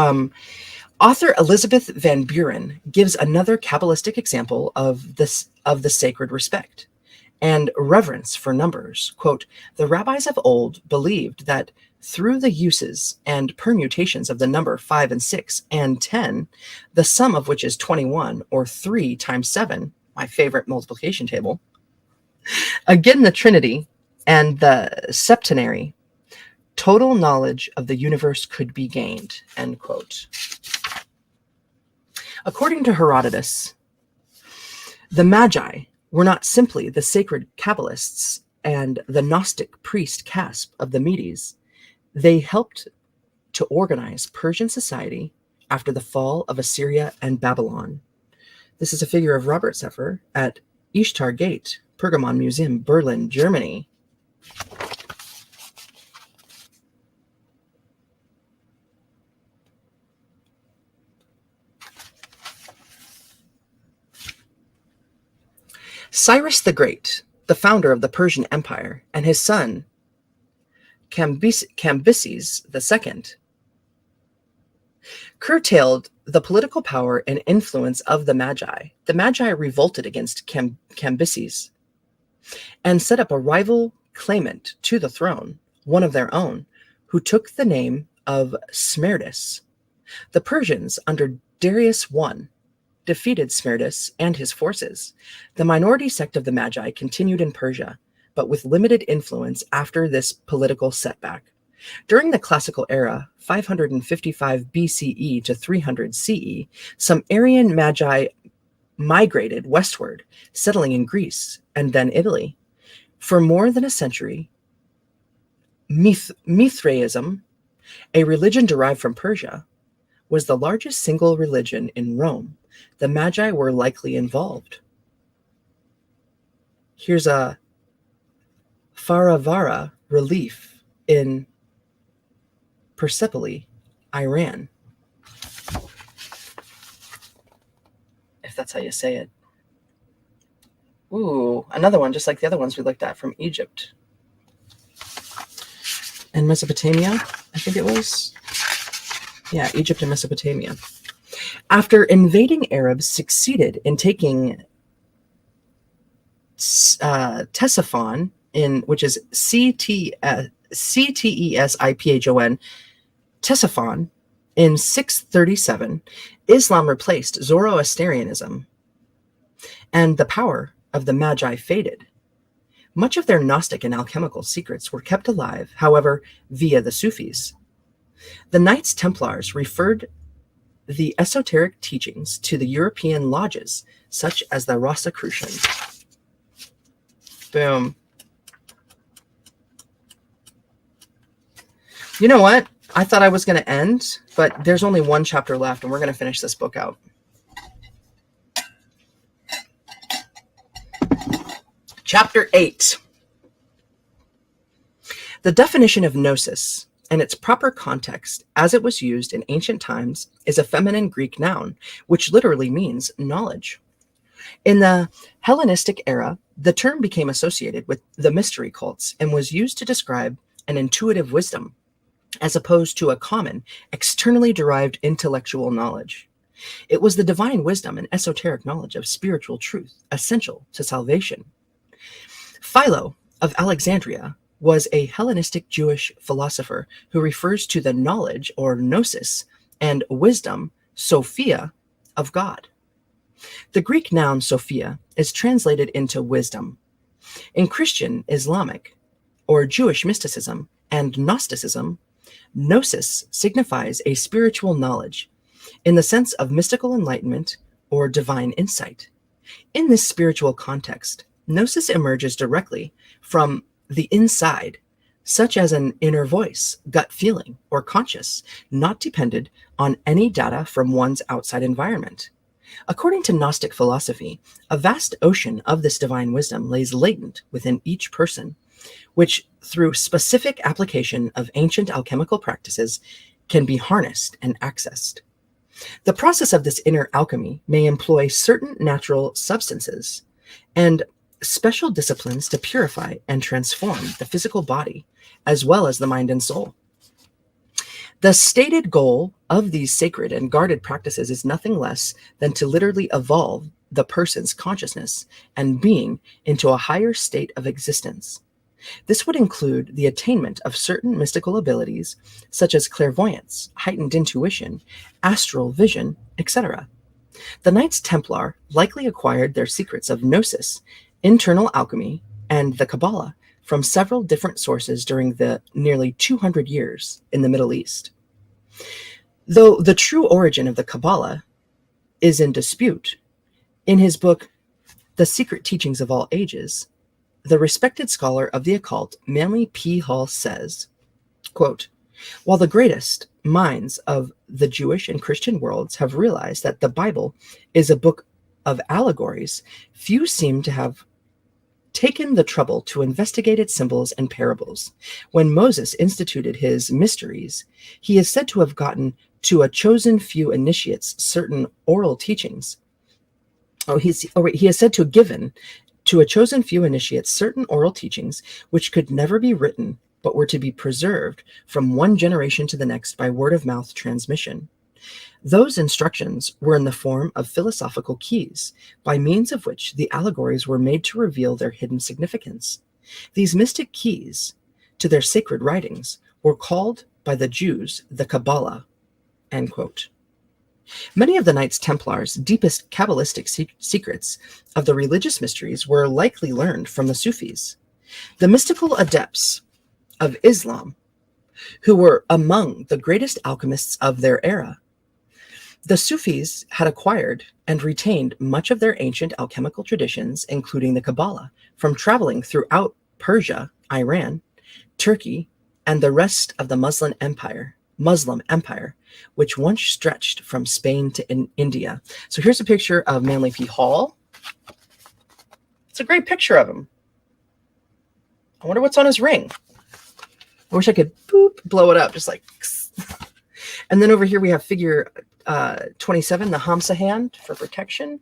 S1: author Elizabeth Van Buren gives another Kabbalistic example of the sacred respect and reverence for numbers. Quote, the rabbis of old believed that through the uses and permutations of the number 5 and 6 and 10, the sum of which is 21, or 3 times 7, my favorite multiplication table, again the Trinity and the septenary total knowledge of the universe could be gained, end quote. According to Herodotus, the Magi were not simply the sacred Kabbalists and the Gnostic priest caste of the Medes. They helped to organize Persian society after the fall of Assyria and Babylon. This is a figure of Robert Sepehr at Ishtar Gate, Pergamon Museum, Berlin, Germany. Cyrus the Great, the founder of the Persian Empire, and his son Cambyses II, curtailed the political power and influence of the Magi. The Magi revolted against Cambyses and set up a rival claimant to the throne, one of their own, who took the name of Smerdis. The Persians, under Darius I, defeated Smerdis and his forces. The minority sect of the Magi continued in Persia, but with limited influence after this political setback. During the classical era, 555 BCE to 300 CE, some Aryan Magi migrated westward, settling in Greece and then Italy. For more than a century, Mithraism, a religion derived from Persia, was the largest single religion in Rome. The Magi were likely involved. Here's a Faravara relief in Persepolis, Iran, if that's how you say it. Ooh, another one just like the other ones we looked at from Egypt and Mesopotamia, I think it was. Yeah, Egypt and Mesopotamia. After invading Arabs succeeded in taking Ctesiphon, which is Ctesiphon, Ctesiphon, in 637, Islam replaced Zoroastrianism, and the power of the Magi faded. Much of their Gnostic and alchemical secrets were kept alive, however, via the Sufis. The Knights Templars referred the esoteric teachings to the European lodges, such as the Rosicrucian. Boom. You know what? I thought I was going to end, but there's only one chapter left, and we're going to finish this book out. Chapter 8. The definition of gnosis and its proper context as it was used in ancient times is a feminine Greek noun, which literally means knowledge. In the Hellenistic era, the term became associated with the mystery cults and was used to describe an intuitive wisdom, as opposed to a common, externally derived intellectual knowledge. It was the divine wisdom and esoteric knowledge of spiritual truth essential to salvation. Philo of Alexandria was a Hellenistic Jewish philosopher who refers to the knowledge, or gnosis, and wisdom, Sophia, of God. The Greek noun Sophia is translated into wisdom. In Christian, Islamic, or Jewish mysticism and Gnosticism, gnosis signifies a spiritual knowledge in the sense of mystical enlightenment or divine insight. In this spiritual context, gnosis emerges directly from the inside, such as an inner voice, gut feeling, or conscious, not dependent on any data from one's outside environment. According to Gnostic philosophy, a vast ocean of this divine wisdom lays latent within each person, which, through specific application of ancient alchemical practices, can be harnessed and accessed. The process of this inner alchemy may employ certain natural substances and special disciplines to purify and transform the physical body, as well as the mind and soul. The stated goal of these sacred and guarded practices is nothing less than to literally evolve the person's consciousness and being into a higher state of existence. This would include the attainment of certain mystical abilities, such as clairvoyance, heightened intuition, astral vision, etc. The Knights Templar likely acquired their secrets of gnosis, internal alchemy, and the Kabbalah from several different sources during the nearly 200 years in the Middle East. Though the true origin of the Kabbalah is in dispute, in his book, The Secret Teachings of All Ages, the respected scholar of the occult, Manly P. Hall, says, quote, "While the greatest minds of the Jewish and Christian worlds have realized that the Bible is a book of allegories, few seem to have taken the trouble to investigate its symbols and parables. When Moses instituted his mysteries, he is said to have gotten to a chosen few initiates certain oral teachings. He is said to have given to a chosen few initiates certain oral teachings which could never be written, but were to be preserved from one generation to the next by word-of-mouth transmission. Those instructions were in the form of philosophical keys, by means of which the allegories were made to reveal their hidden significance. These mystic keys to their sacred writings were called by the Jews the Kabbalah." End quote. Many of the Knights Templars' deepest Kabbalistic secrets of the religious mysteries were likely learned from the Sufis, the mystical adepts of Islam, who were among the greatest alchemists of their era. The Sufis had acquired and retained much of their ancient alchemical traditions, including the Kabbalah, from traveling throughout Persia, Iran, Turkey, and the rest of the Muslim Empire, which once stretched from Spain to India. So here's a picture of Manly P. Hall. It's a great picture of him. I wonder what's on his ring. I wish I could blow it up, just like. And then over here we have figure 27, the Hamsa hand for protection.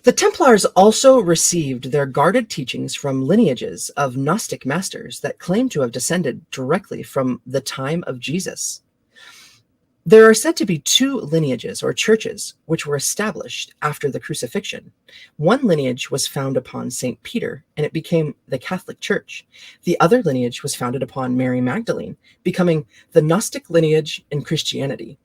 S1: The Templars also received their guarded teachings from lineages of Gnostic masters that claim to have descended directly from the time of Jesus. There are said to be two lineages or churches which were established after the crucifixion. One lineage was founded upon St. Peter, and it became the Catholic Church. The other lineage was founded upon Mary Magdalene, becoming the Gnostic lineage in Christianity.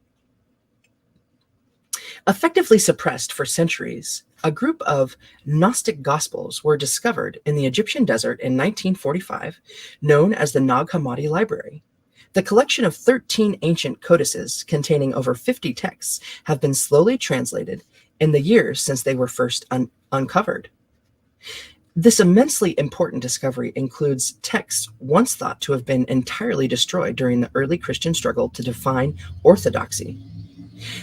S1: Effectively suppressed for centuries, a group of Gnostic Gospels were discovered in the Egyptian desert in 1945, known as the Nag Hammadi Library. The collection of 13 ancient codices containing over 50 texts have been slowly translated in the years since they were first uncovered. This immensely important discovery includes texts once thought to have been entirely destroyed during the early Christian struggle to define orthodoxy.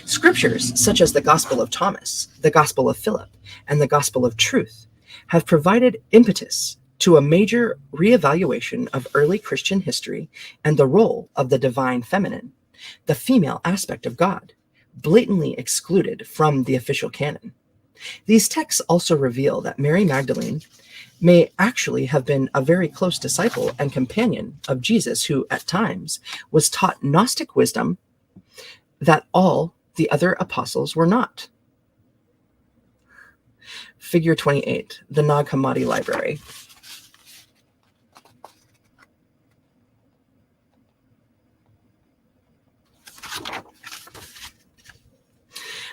S1: Scriptures such as the Gospel of Thomas, the Gospel of Philip, and the Gospel of Truth have provided impetus to a major reevaluation of early Christian history and the role of the divine feminine, the female aspect of God, blatantly excluded from the official canon. These texts also reveal that Mary Magdalene may actually have been a very close disciple and companion of Jesus, who at times was taught Gnostic wisdom that all the other apostles were not. Figure 28, the Nag Hammadi Library.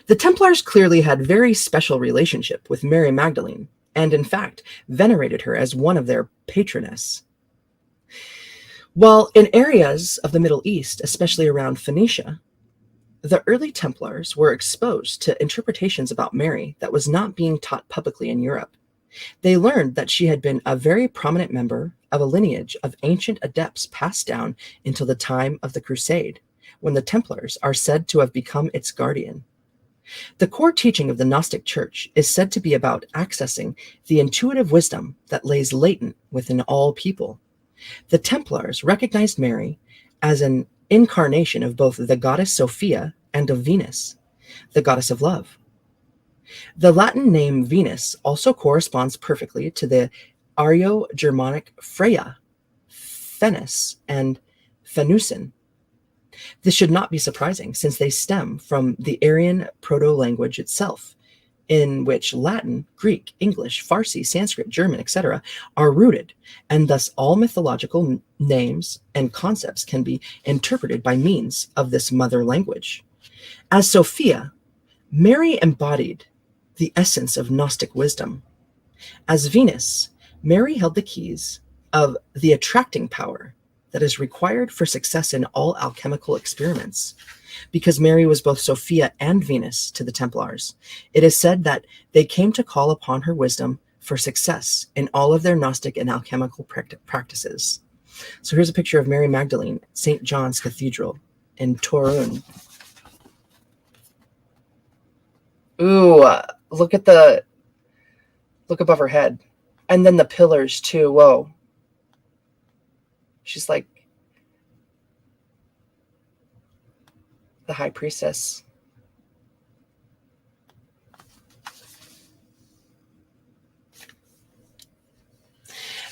S1: The Templars clearly had very special relationship with Mary Magdalene, and in fact venerated her as one of their patroness. While in areas of the Middle East, especially around Phoenicia, the early Templars were exposed to interpretations about Mary that was not being taught publicly in Europe. They learned that she had been a very prominent member of a lineage of ancient adepts passed down until the time of the Crusade, when the Templars are said to have become its guardian. The core teaching of the Gnostic Church is said to be about accessing the intuitive wisdom that lays latent within all people. The Templars recognized Mary as an incarnation of both the goddess Sophia and of Venus, the goddess of love. The Latin name Venus also corresponds perfectly to the Aryo-Germanic Freya, Fennis, and Fenusin. This should not be surprising, since they stem from the Aryan proto-language itself, in which Latin, Greek, English, Farsi, Sanskrit, German, etc. are rooted, and thus all mythological names and concepts can be interpreted by means of this mother language. As Sophia, Mary embodied the essence of Gnostic wisdom. As Venus, Mary held the keys of the attracting power that is required for success in all alchemical experiments. Because Mary was both Sophia and Venus to the Templars, it is said that they came to call upon her wisdom for success in all of their Gnostic and alchemical practices. So here's a picture of Mary Magdalene at St. John's Cathedral in Torun. Ooh, look above her head. And then the pillars too. Whoa. She's like the high priestess.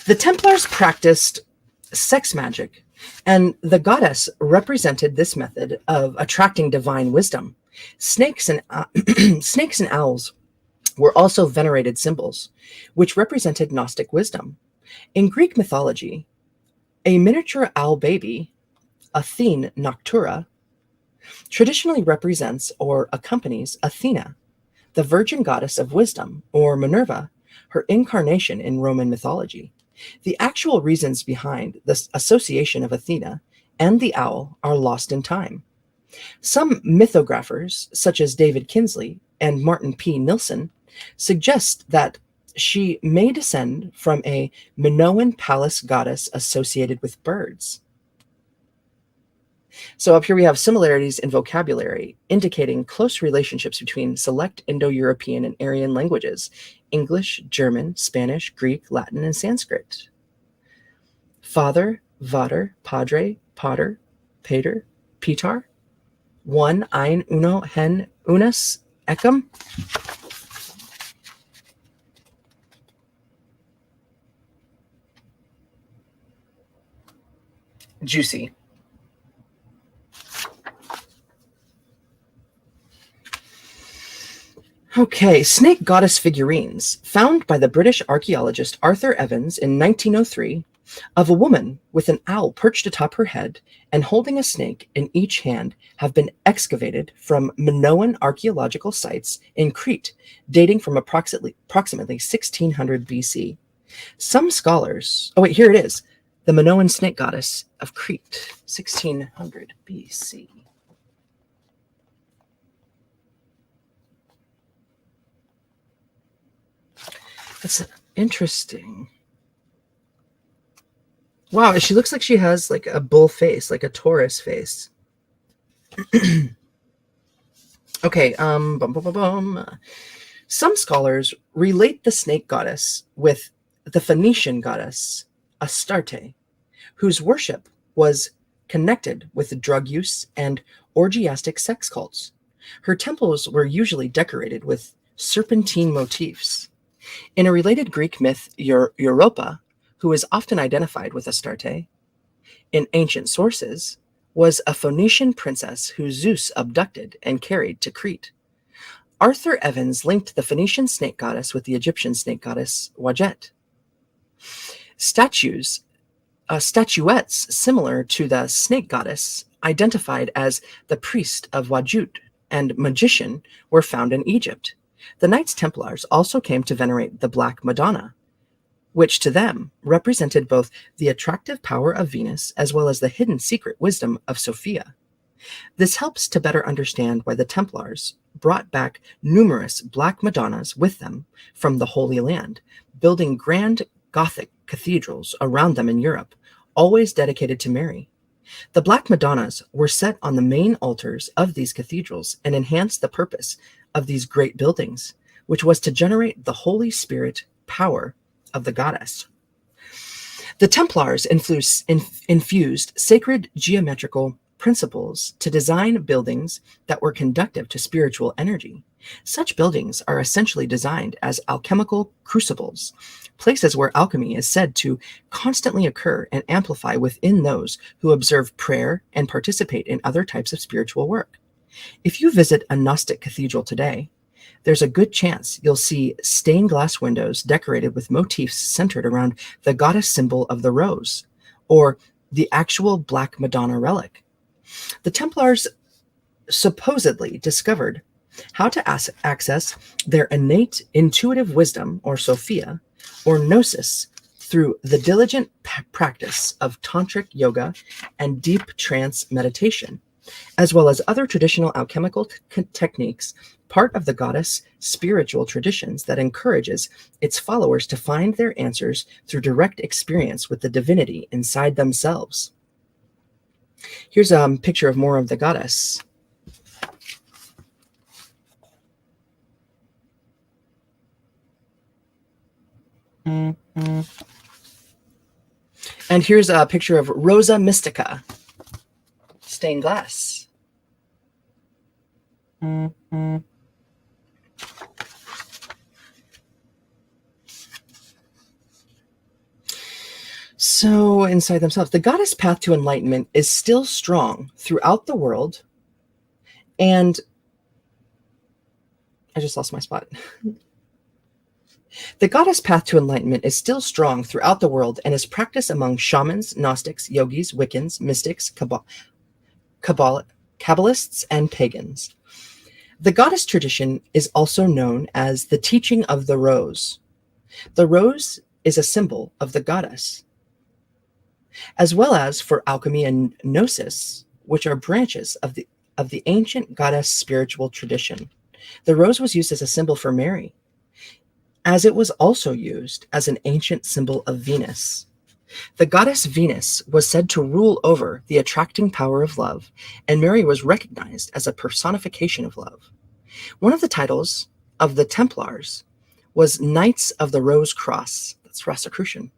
S1: The Templars practiced sex magic, and the goddess represented this method of attracting divine wisdom. Snakes and owls were also venerated symbols, which represented Gnostic wisdom. In Greek mythology, a miniature owl baby, Athene Noctura, traditionally represents or accompanies Athena, the virgin goddess of wisdom, or Minerva, her incarnation in Roman mythology. The actual reasons behind this association of Athena and the owl are lost in time. Some mythographers, such as David Kinsley and Martin P. Nilsson, suggest that she may descend from a Minoan palace goddess associated with birds. So up here we have similarities in vocabulary, indicating close relationships between select Indo-European and Aryan languages: English, German, Spanish, Greek, Latin, and Sanskrit. Father, vater, padre, pater, pater, pitar, one, ein, uno, hen, unus, ecum. Juicy. Okay, snake goddess figurines found by the British archaeologist Arthur Evans in 1903 of a woman with an owl perched atop her head and holding a snake in each hand have been excavated from Minoan archaeological sites in Crete, dating from approximately 1600 BC. Some scholars, oh wait, here it is, the Minoan snake goddess of Crete, 1600 BC. That's interesting. Wow, she looks like she has like a bull face, like a Taurus face. Okay, Some scholars relate the snake goddess with the Phoenician goddess Astarte, whose worship was connected with drug use and orgiastic sex cults. Her temples were usually decorated with serpentine motifs. In a related Greek myth, Europa, who is often identified with Astarte, in ancient sources, was a Phoenician princess who Zeus abducted and carried to Crete. Arthur Evans linked the Phoenician snake goddess with the Egyptian snake goddess Wadjet. Statuettes similar to the snake goddess, identified as the priest of Wadjut and magician, were found in Egypt. The Knights Templars also came to venerate the Black Madonna, which to them represented both the attractive power of Venus as well as the hidden secret wisdom of Sophia. This helps to better understand why the Templars brought back numerous Black Madonnas with them from the Holy Land, building grand Gothic cathedrals around them in Europe, always dedicated to Mary. The Black Madonnas were set on the main altars of these cathedrals and enhanced the purpose of these great buildings, which was to generate the Holy Spirit power of the goddess. The Templars infused sacred geometrical principles to design buildings that were conducive to spiritual energy. Such buildings are essentially designed as alchemical crucibles, places where alchemy is said to constantly occur and amplify within those who observe prayer and participate in other types of spiritual work. If you visit a Gnostic cathedral today, there's a good chance you'll see stained glass windows decorated with motifs centered around the goddess symbol of the rose, or the actual Black Madonna relic. The Templars supposedly discovered how to access their innate intuitive wisdom, or Sophia, or gnosis, through the diligent practice of tantric yoga and deep trance meditation, as well as other traditional alchemical techniques, part of the goddess' spiritual traditions that encourages its followers to find their answers through direct experience with the divinity inside themselves. Here's a picture of more of the goddess. And here's a picture of Rosa Mystica, stained glass. So, inside themselves, the goddess path to enlightenment is still strong throughout the world. And I just lost my spot. The goddess path to enlightenment is still strong throughout the world and is practiced among shamans, Gnostics, yogis, Wiccans, mystics, Kabbalists, and pagans. The goddess tradition is also known as the teaching of the rose. The rose is a symbol of the goddess, as well as for alchemy and gnosis, which are branches of the ancient goddess spiritual tradition. The rose was used as a symbol for Mary, as it was also used as an ancient symbol of Venus. The goddess Venus was said to rule over the attracting power of love, and Mary was recognized as a personification of love. One of the titles of the Templars was Knights of the Rose Cross. That's Rosicrucian.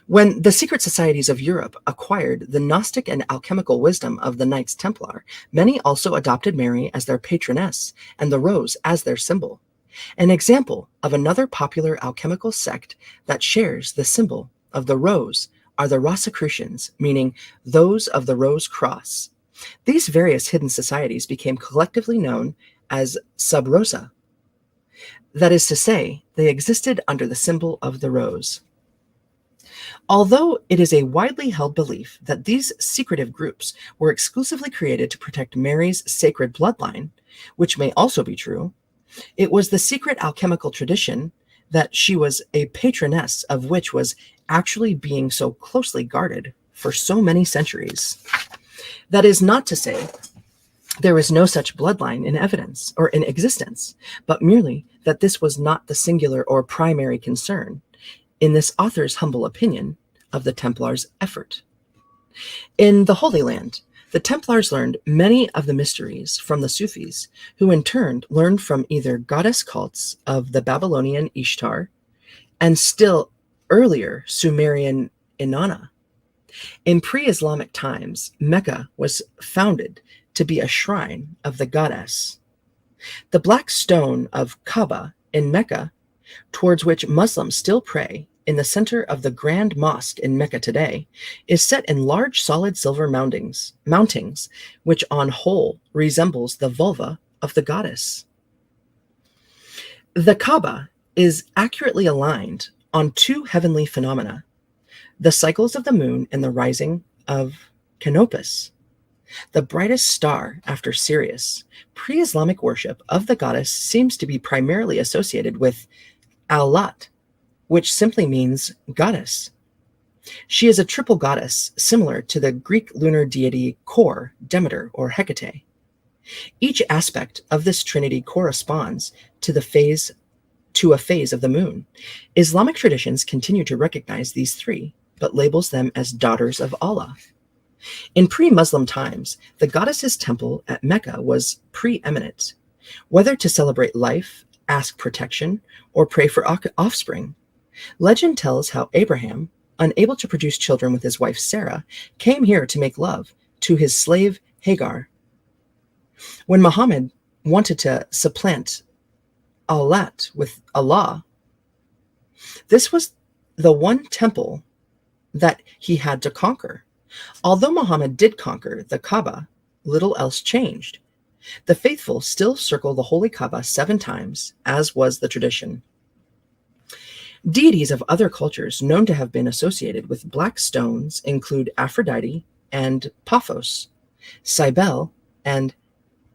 S1: When the secret societies of Europe acquired the Gnostic and alchemical wisdom of the Knights Templar, many also adopted Mary as their patroness and the rose as their symbol. An example of another popular alchemical sect that shares the symbol of the rose are the Rosicrucians, meaning those of the Rose Cross. These various hidden societies became collectively known as Sub Rosa. That is to say, they existed under the symbol of the rose. Although it is a widely held belief that these secretive groups were exclusively created to protect Mary's sacred bloodline, which may also be true, it was the secret alchemical tradition that she was a patroness of which was actually being so closely guarded for so many centuries. That is not to say there is no such bloodline in evidence or in existence, but merely that this was not the singular or primary concern, in this author's humble opinion, of the Templars' effort. In the Holy Land, the Templars learned many of the mysteries from the Sufis, who in turn learned from either goddess cults of the Babylonian Ishtar and still earlier Sumerian Inanna. In pre-Islamic times, Mecca was founded to be a shrine of the goddess. The black stone of Kaaba in Mecca, towards which Muslims still pray in the center of the Grand Mosque in Mecca today, is set in large solid silver mountings, which on whole resembles the vulva of the goddess. The Kaaba is accurately aligned on two heavenly phenomena, the cycles of the moon and the rising of Canopus, the brightest star after Sirius. Pre-Islamic worship of the goddess seems to be primarily associated with Al-Lat, which simply means goddess. She is a triple goddess similar to the Greek lunar deity Kor, Demeter, or Hecate. Each aspect of this trinity corresponds to a phase of the moon. Islamic traditions continue to recognize these three, but labels them as daughters of Allah. In pre-Muslim times, the goddess's temple at Mecca was preeminent. Whether to celebrate life, ask protection, or pray for offspring, legend tells how Abraham, unable to produce children with his wife Sarah, came here to make love to his slave Hagar. When Muhammad wanted to supplant Al-Lat with Allah, this was the one temple that he had to conquer. Although Muhammad did conquer the Kaaba, little else changed. The faithful still circle the Holy Kaaba 7 times, as was the tradition. Deities of other cultures known to have been associated with black stones include Aphrodite and Paphos, Cybele and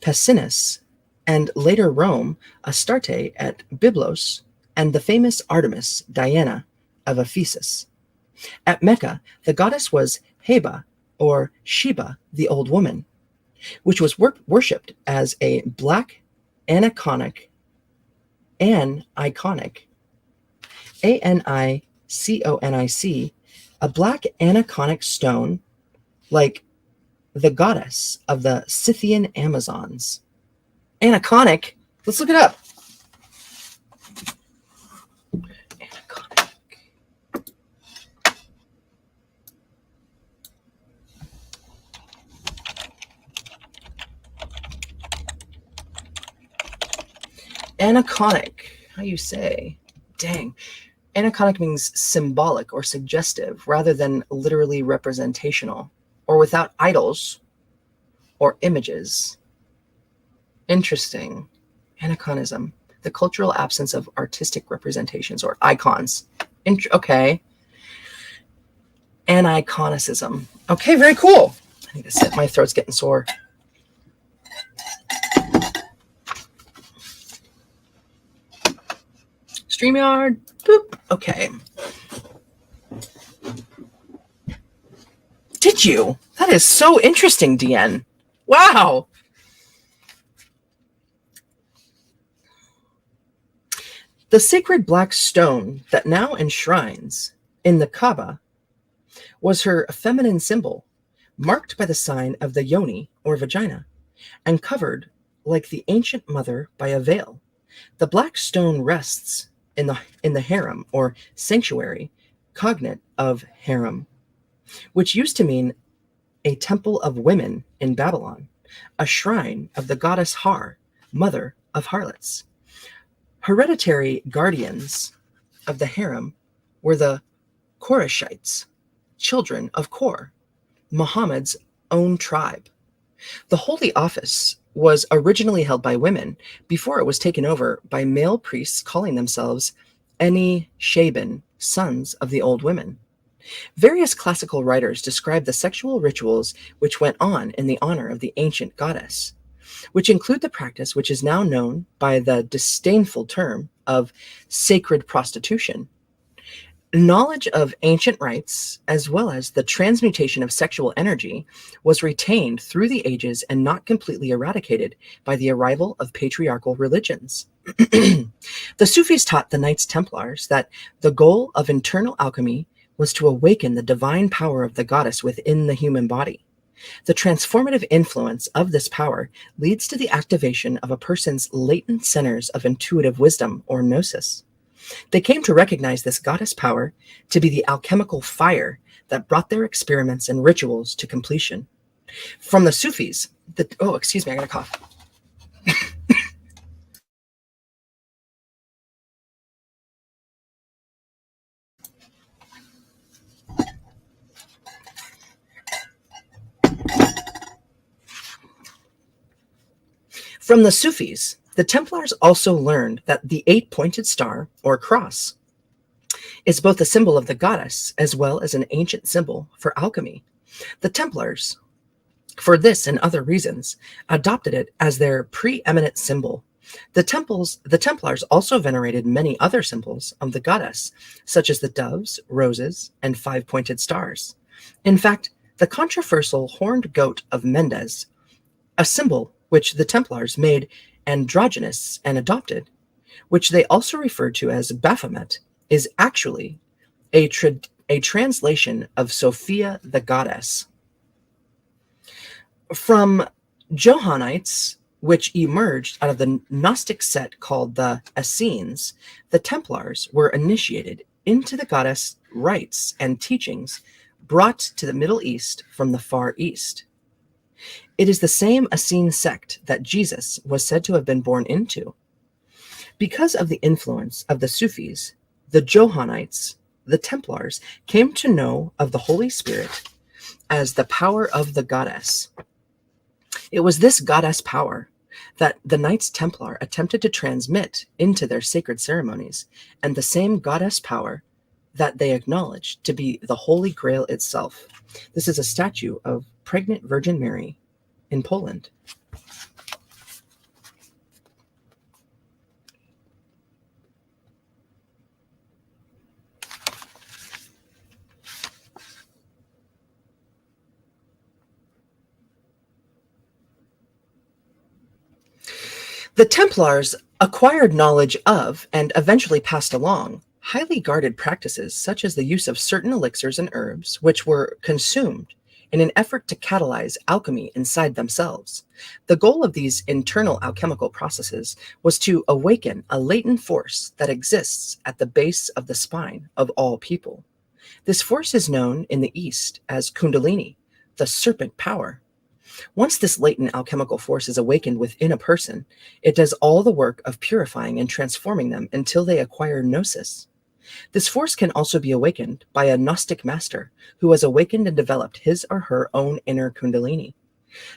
S1: Pessinus, and later Rome, Astarte at Byblos, and the famous Artemis, Diana of Ephesus. At Mecca, the goddess was Heba, or Sheba, the old woman, which was worshipped as a black aniconic, A-N-I-C-O-N-I-C, a black aniconic stone like the goddess of the Scythian Amazons. Aniconic? Let's look it up. Aniconic. Aniconic. How you say? Dang. Aniconic means symbolic or suggestive rather than literally representational, or without idols or images. Interesting. Aniconism, the cultural absence of artistic representations or icons. Okay. Aniconicism. Okay, very cool. I need to sit. My throat's getting sore. StreamYard. Boop. Okay. Did you? That is so interesting, DN. Wow. The sacred black stone that now enshrines in the Kaaba was her feminine symbol, marked by the sign of the yoni, or vagina, and covered, like the ancient mother, by a veil. The black stone rests in the harem, or sanctuary, cognate of harem, which used to mean a temple of women in Babylon, a shrine of the goddess Har, mother of harlots. Hereditary guardians of the harem were the Qurayshites, children of Kor, Muhammad's own tribe. The holy office was originally held by women before it was taken over by male priests calling themselves Eni Shaban, sons of the old women. Various classical writers describe the sexual rituals which went on in the honor of the ancient goddess, which include the practice which is now known by the disdainful term of sacred prostitution. Knowledge of ancient rites, as well as the transmutation of sexual energy, was retained through the ages and not completely eradicated by the arrival of patriarchal religions. The Sufis taught the Knights Templars that the goal of internal alchemy was to awaken the divine power of the goddess within the human body. The transformative influence of this power leads to the activation of a person's latent centers of intuitive wisdom, or gnosis. They came to recognize this goddess power to be the alchemical fire that brought their experiments and rituals to completion. From the Sufis, excuse me, I got a cough. From the Sufis, the Templars also learned that the 8-pointed star, or cross, is both a symbol of the goddess as well as an ancient symbol for alchemy. The Templars, for this and other reasons, adopted it as their preeminent symbol. The Templars also venerated many other symbols of the goddess, such as the doves, roses, and 5-pointed stars. In fact, the controversial horned goat of Mendes, a symbol which the Templars made androgynous and adopted, which they also referred to as Baphomet, is actually a translation of Sophia the goddess. From Johannites, which emerged out of the Gnostic set called the Essenes, the Templars were initiated into the goddess rites and teachings brought to the Middle East from the Far East. It is the same Essene sect that Jesus was said to have been born into. Because of the influence of the Sufis, the Johannites, the Templars, came to know of the Holy Spirit as the power of the goddess. It was this goddess power that the Knights Templar attempted to transmit into their sacred ceremonies, and the same goddess power that they acknowledged to be the Holy Grail itself. This is a statue of pregnant Virgin Mary in Poland. The Templars acquired knowledge of, and eventually passed along, highly guarded practices such as the use of certain elixirs and herbs, which were consumed in an effort to catalyze alchemy inside themselves. The goal of these internal alchemical processes was to awaken a latent force that exists at the base of the spine of all people. This force is known in the East as Kundalini, the serpent power. Once this latent alchemical force is awakened within a person, it does all the work of purifying and transforming them until they acquire gnosis. This force can also be awakened by a Gnostic master who has awakened and developed his or her own inner Kundalini.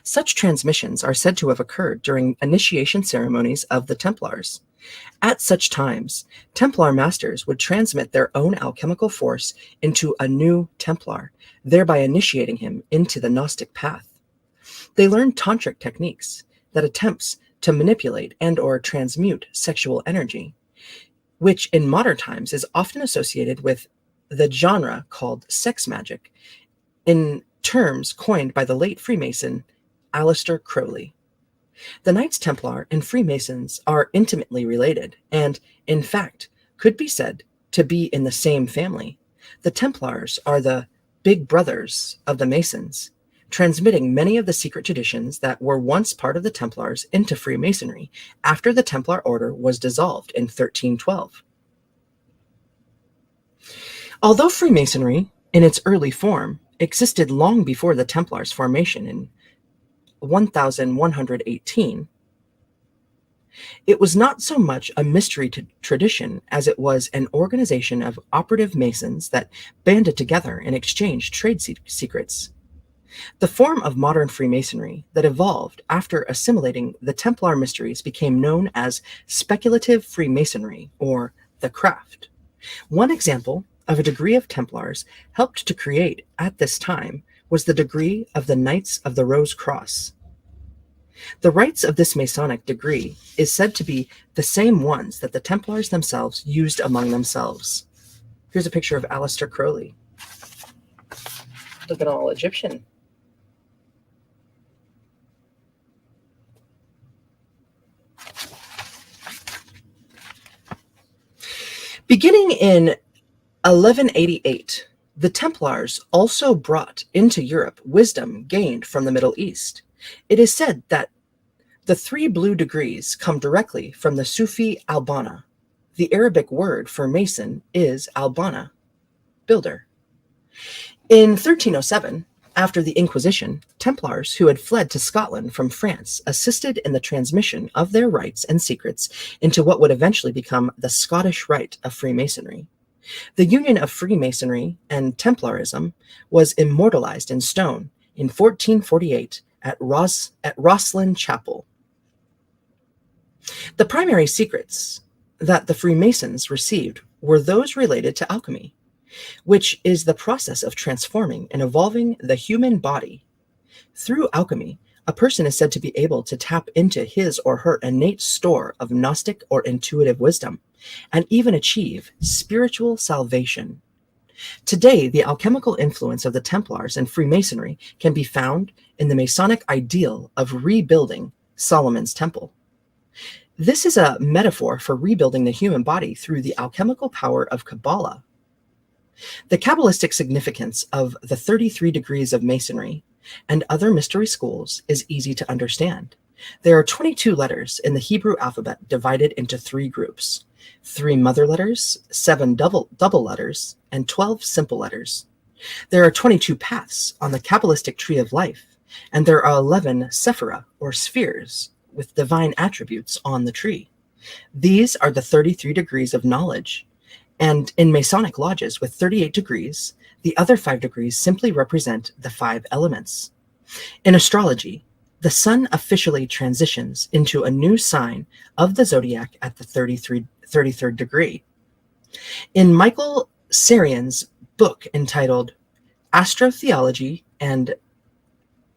S1: Such transmissions are said to have occurred during initiation ceremonies of the Templars. At such times, Templar masters would transmit their own alchemical force into a new Templar, thereby initiating him into the Gnostic path. They learned tantric techniques that attempts to manipulate and or transmute sexual energy, which in modern times is often associated with the genre called sex magic, in terms coined by the late Freemason Aleister Crowley. The Knights Templar and Freemasons are intimately related and, in fact, could be said to be in the same family. The Templars are the big brothers of the Masons, transmitting many of the secret traditions that were once part of the Templars into Freemasonry after the Templar Order was dissolved in 1312. Although Freemasonry, in its early form, existed long before the Templars' formation in 1118, it was not so much a mystery tradition as it was an organization of operative Masons that banded together and exchanged trade secrets. The form of modern Freemasonry that evolved after assimilating the Templar mysteries became known as speculative Freemasonry, or the craft. One example of a degree of Templars helped to create at this time was the degree of the Knights of the Rose Cross. The rites of this Masonic degree is said to be the same ones that the Templars themselves used among themselves. Here's a picture of Aleister Crowley, looking all Egyptian. Beginning in 1188, the Templars also brought into Europe wisdom gained from the Middle East. It is said that the 3 blue degrees come directly from the Sufi Albana. The Arabic word for mason is albana, builder. In 1307, after the Inquisition, Templars who had fled to Scotland from France assisted in the transmission of their rites and secrets into what would eventually become the Scottish Rite of Freemasonry. The union of Freemasonry and Templarism was immortalized in stone in 1448 at Rosslyn Chapel. The primary secrets that the Freemasons received were those related to alchemy, which is the process of transforming and evolving the human body. Through alchemy, a person is said to be able to tap into his or her innate store of Gnostic or intuitive wisdom, and even achieve spiritual salvation. Today, the alchemical influence of the Templars and Freemasonry can be found in the Masonic ideal of rebuilding Solomon's Temple. This is a metaphor for rebuilding the human body through the alchemical power of Kabbalah. The Kabbalistic significance of the 33 degrees of Masonry and other mystery schools is easy to understand. There are 22 letters in the Hebrew alphabet divided into 3 groups: 3 mother letters, 7 double letters, and 12 simple letters. There are 22 paths on the Kabbalistic tree of life, and there are 11 sephira, or spheres, with divine attributes on the tree. These are the 33 degrees of knowledge, and in Masonic lodges with 38 degrees, the other 5 degrees simply represent the 5 elements. In astrology, the sun officially transitions into a new sign of the zodiac at the 33rd degree. In Michael Sarian's book entitled Astrotheology and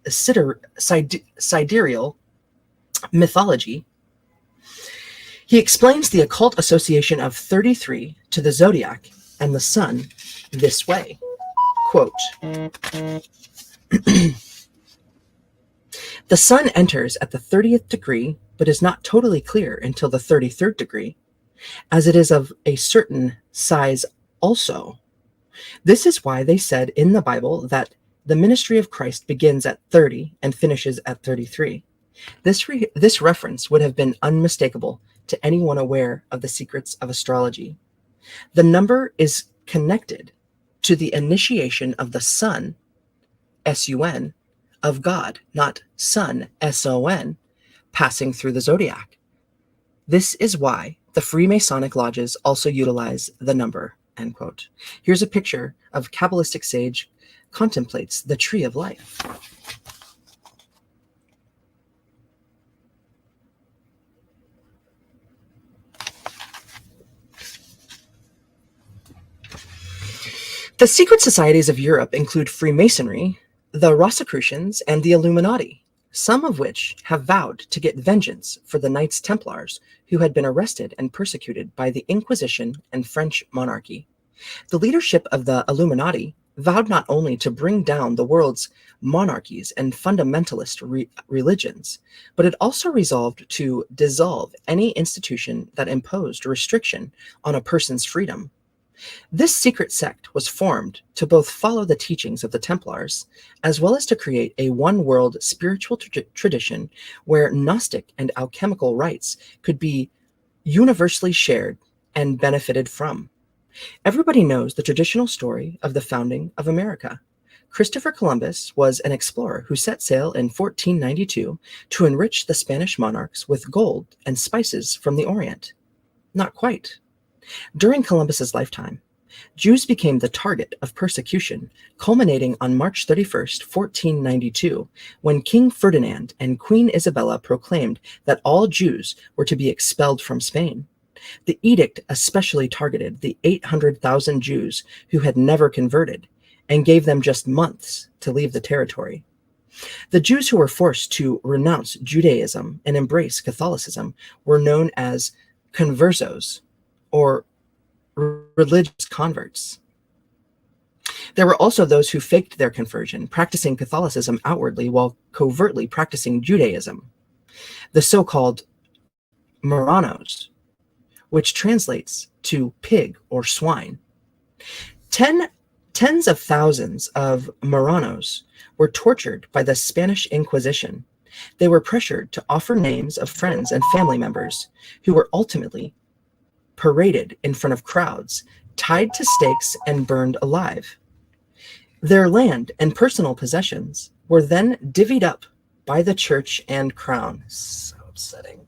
S1: Sidereal mythology, he explains the occult association of 33 to the zodiac and the sun this way. Quote, the sun enters at the 30th degree, but is not totally clear until the 33rd degree, as it is of a certain size also. This is why they said in the Bible that the ministry of Christ begins at 30 and finishes at 33. This reference would have been unmistakable to anyone aware of the secrets of astrology. The number is connected to the initiation of the sun, S-U-N, of God, not sun, S-O-N, passing through the zodiac. This is why the Freemasonic lodges also utilize the number, end quote. Here's a picture of Kabbalistic sage contemplates the tree of life. The secret societies of Europe include Freemasonry, the Rosicrucians, and the Illuminati, some of which have vowed to get vengeance for the Knights Templars who had been arrested and persecuted by the Inquisition and French monarchy. The leadership of the Illuminati vowed not only to bring down the world's monarchies and fundamentalist religions, but it also resolved to dissolve any institution that imposed restriction on a person's freedom. This secret sect was formed to both follow the teachings of the Templars, as well as to create a one-world spiritual tradition where Gnostic and alchemical rites could be universally shared and benefited from. Everybody knows the traditional story of the founding of America. Christopher Columbus was an explorer who set sail in 1492 to enrich the Spanish monarchs with gold and spices from the Orient. Not quite. During Columbus's lifetime, Jews became the target of persecution, culminating on March 31st, 1492, when King Ferdinand and Queen Isabella proclaimed that all Jews were to be expelled from Spain. The edict especially targeted the 800,000 Jews who had never converted and gave them just months to leave the territory. The Jews who were forced to renounce Judaism and embrace Catholicism were known as conversos, or religious converts. There were also those who faked their conversion, practicing Catholicism outwardly while covertly practicing Judaism, the so-called Marranos, which translates to pig or swine. Tens of thousands of Marranos were tortured by the Spanish Inquisition. They were pressured to offer names of friends and family members who were ultimately paraded in front of crowds, tied to stakes, and burned alive. Their land and personal possessions were then divvied up by the church and crown. So upsetting.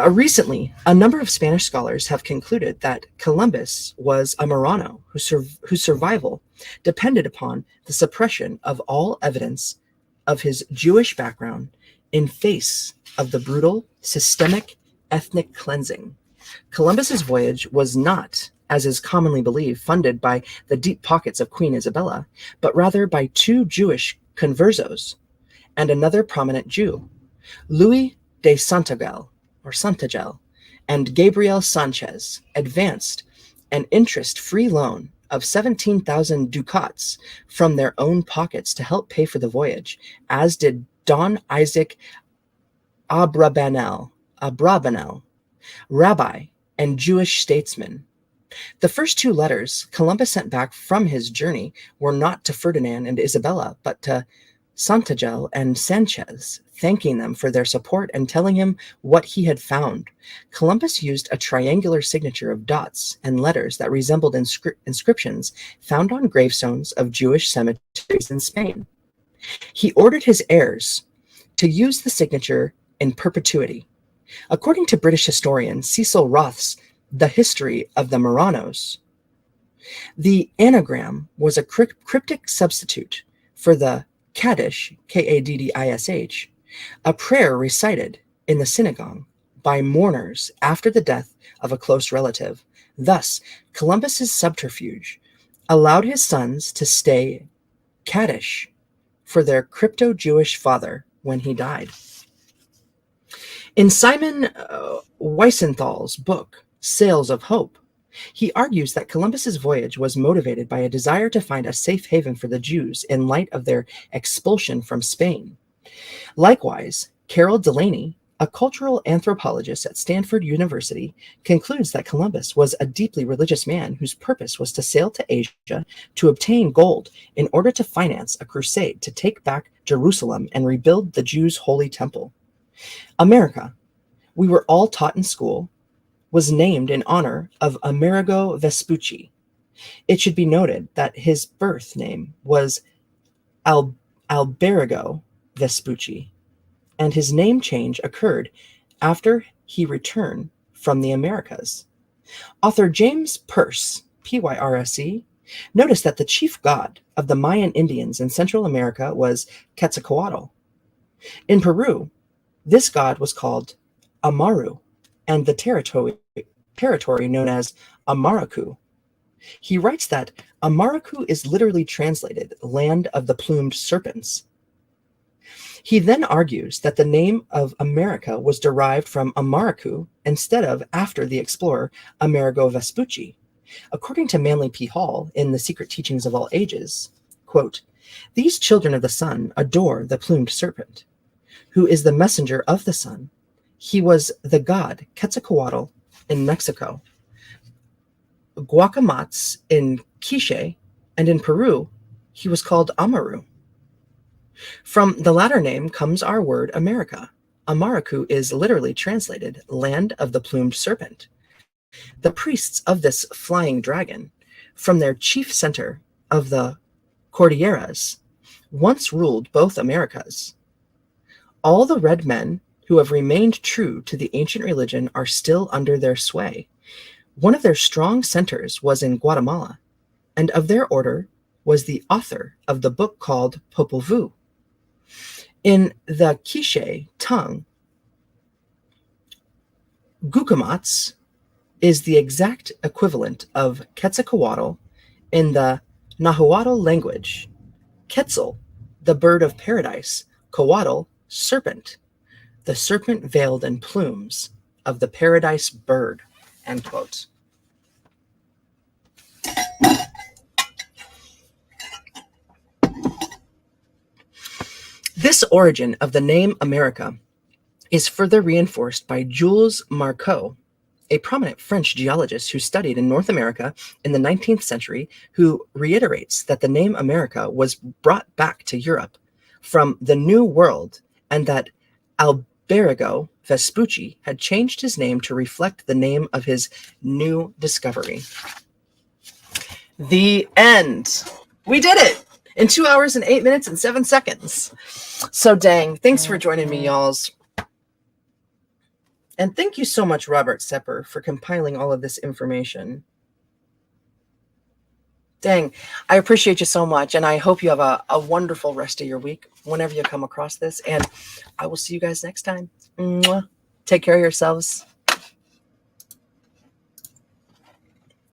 S1: Recently, a number of Spanish scholars have concluded that Columbus was a Marrano whose survival depended upon the suppression of all evidence of his Jewish background in face of the brutal, systemic, ethnic cleansing. Columbus's voyage was not, as is commonly believed, funded by the deep pockets of Queen Isabella, but rather by two Jewish conversos and another prominent Jew, Louis de Santagel, and Gabriel Sanchez, advanced an interest-free loan of 17,000 ducats from their own pockets to help pay for the voyage, as did Don Isaac Abrabanel, rabbi and Jewish statesman. The first two letters Columbus sent back from his journey were not to Ferdinand and Isabella, but to Santagel and Sanchez, thanking them for their support and telling him what he had found. Columbus used a triangular signature of dots and letters that resembled inscriptions found on gravestones of Jewish cemeteries in Spain. He ordered his heirs to use the signature in perpetuity. According to British historian Cecil Roth's The History of the Marranos, the anagram was a cryptic substitute for the Kaddish, Kaddish, a prayer recited in the synagogue by mourners after the death of a close relative. Thus, Columbus's subterfuge allowed his sons to stay Kaddish for their crypto-Jewish father when he died. In Simon Weissenthal's book, Sails of Hope, he argues that Columbus's voyage was motivated by a desire to find a safe haven for the Jews in light of their expulsion from Spain. Likewise, Carol Delaney, a cultural anthropologist at Stanford University, concludes that Columbus was a deeply religious man whose purpose was to sail to Asia to obtain gold in order to finance a crusade to take back Jerusalem and rebuild the Jews' holy temple. America, we were all taught in school, was named in honor of Amerigo Vespucci. It should be noted that his birth name was Alberigo Vespucci, and his name change occurred after he returned from the Americas. Author James Peirce, Pyrse, noticed that the chief god of the Mayan Indians in Central America was Quetzalcoatl. In Peru, this god was called Amaru, and the territory known as Amaracu. He writes that Amaracu is literally translated land of the plumed serpents. He then argues that the name of America was derived from Amaracu instead of after the explorer Amerigo Vespucci. According to Manly P. Hall in The Secret Teachings of All Ages, quote, "These children of the sun adore the plumed serpent, who is the messenger of the sun. He was the god Quetzalcoatl in Mexico, Guacamatz in Quiche, and in Peru, he was called Amaru. From the latter name comes our word America. Amaracu is literally translated land of the plumed serpent. The priests of this flying dragon, from their chief center of the Cordilleras, once ruled both Americas. All the red men who have remained true to the ancient religion are still under their sway. One of their strong centers was in Guatemala, and of their order was the author of the book called Popol Vuh. In the Quiche tongue, Gucamatz is the exact equivalent of Quetzalcoatl in the Nahuatl language. Quetzal, the bird of paradise, Coatl, serpent, the serpent veiled in plumes of the paradise bird, end quote. This origin of the name America is further reinforced by Jules Marceau, a prominent French geologist who studied in North America in the 19th century, who reiterates that the name America was brought back to Europe from the New World and that Alberigo Vespucci had changed his name to reflect the name of his new discovery. The end. We did it in 2 hours and 8 minutes and 7 seconds. So dang, thanks for joining me, y'alls. And thank you so much, Robert Sepehr, for compiling all of this information. Dang, I appreciate you so much, and I hope you have a wonderful rest of your week whenever you come across this, and I will see you guys next time. Mwah. Take care of yourselves.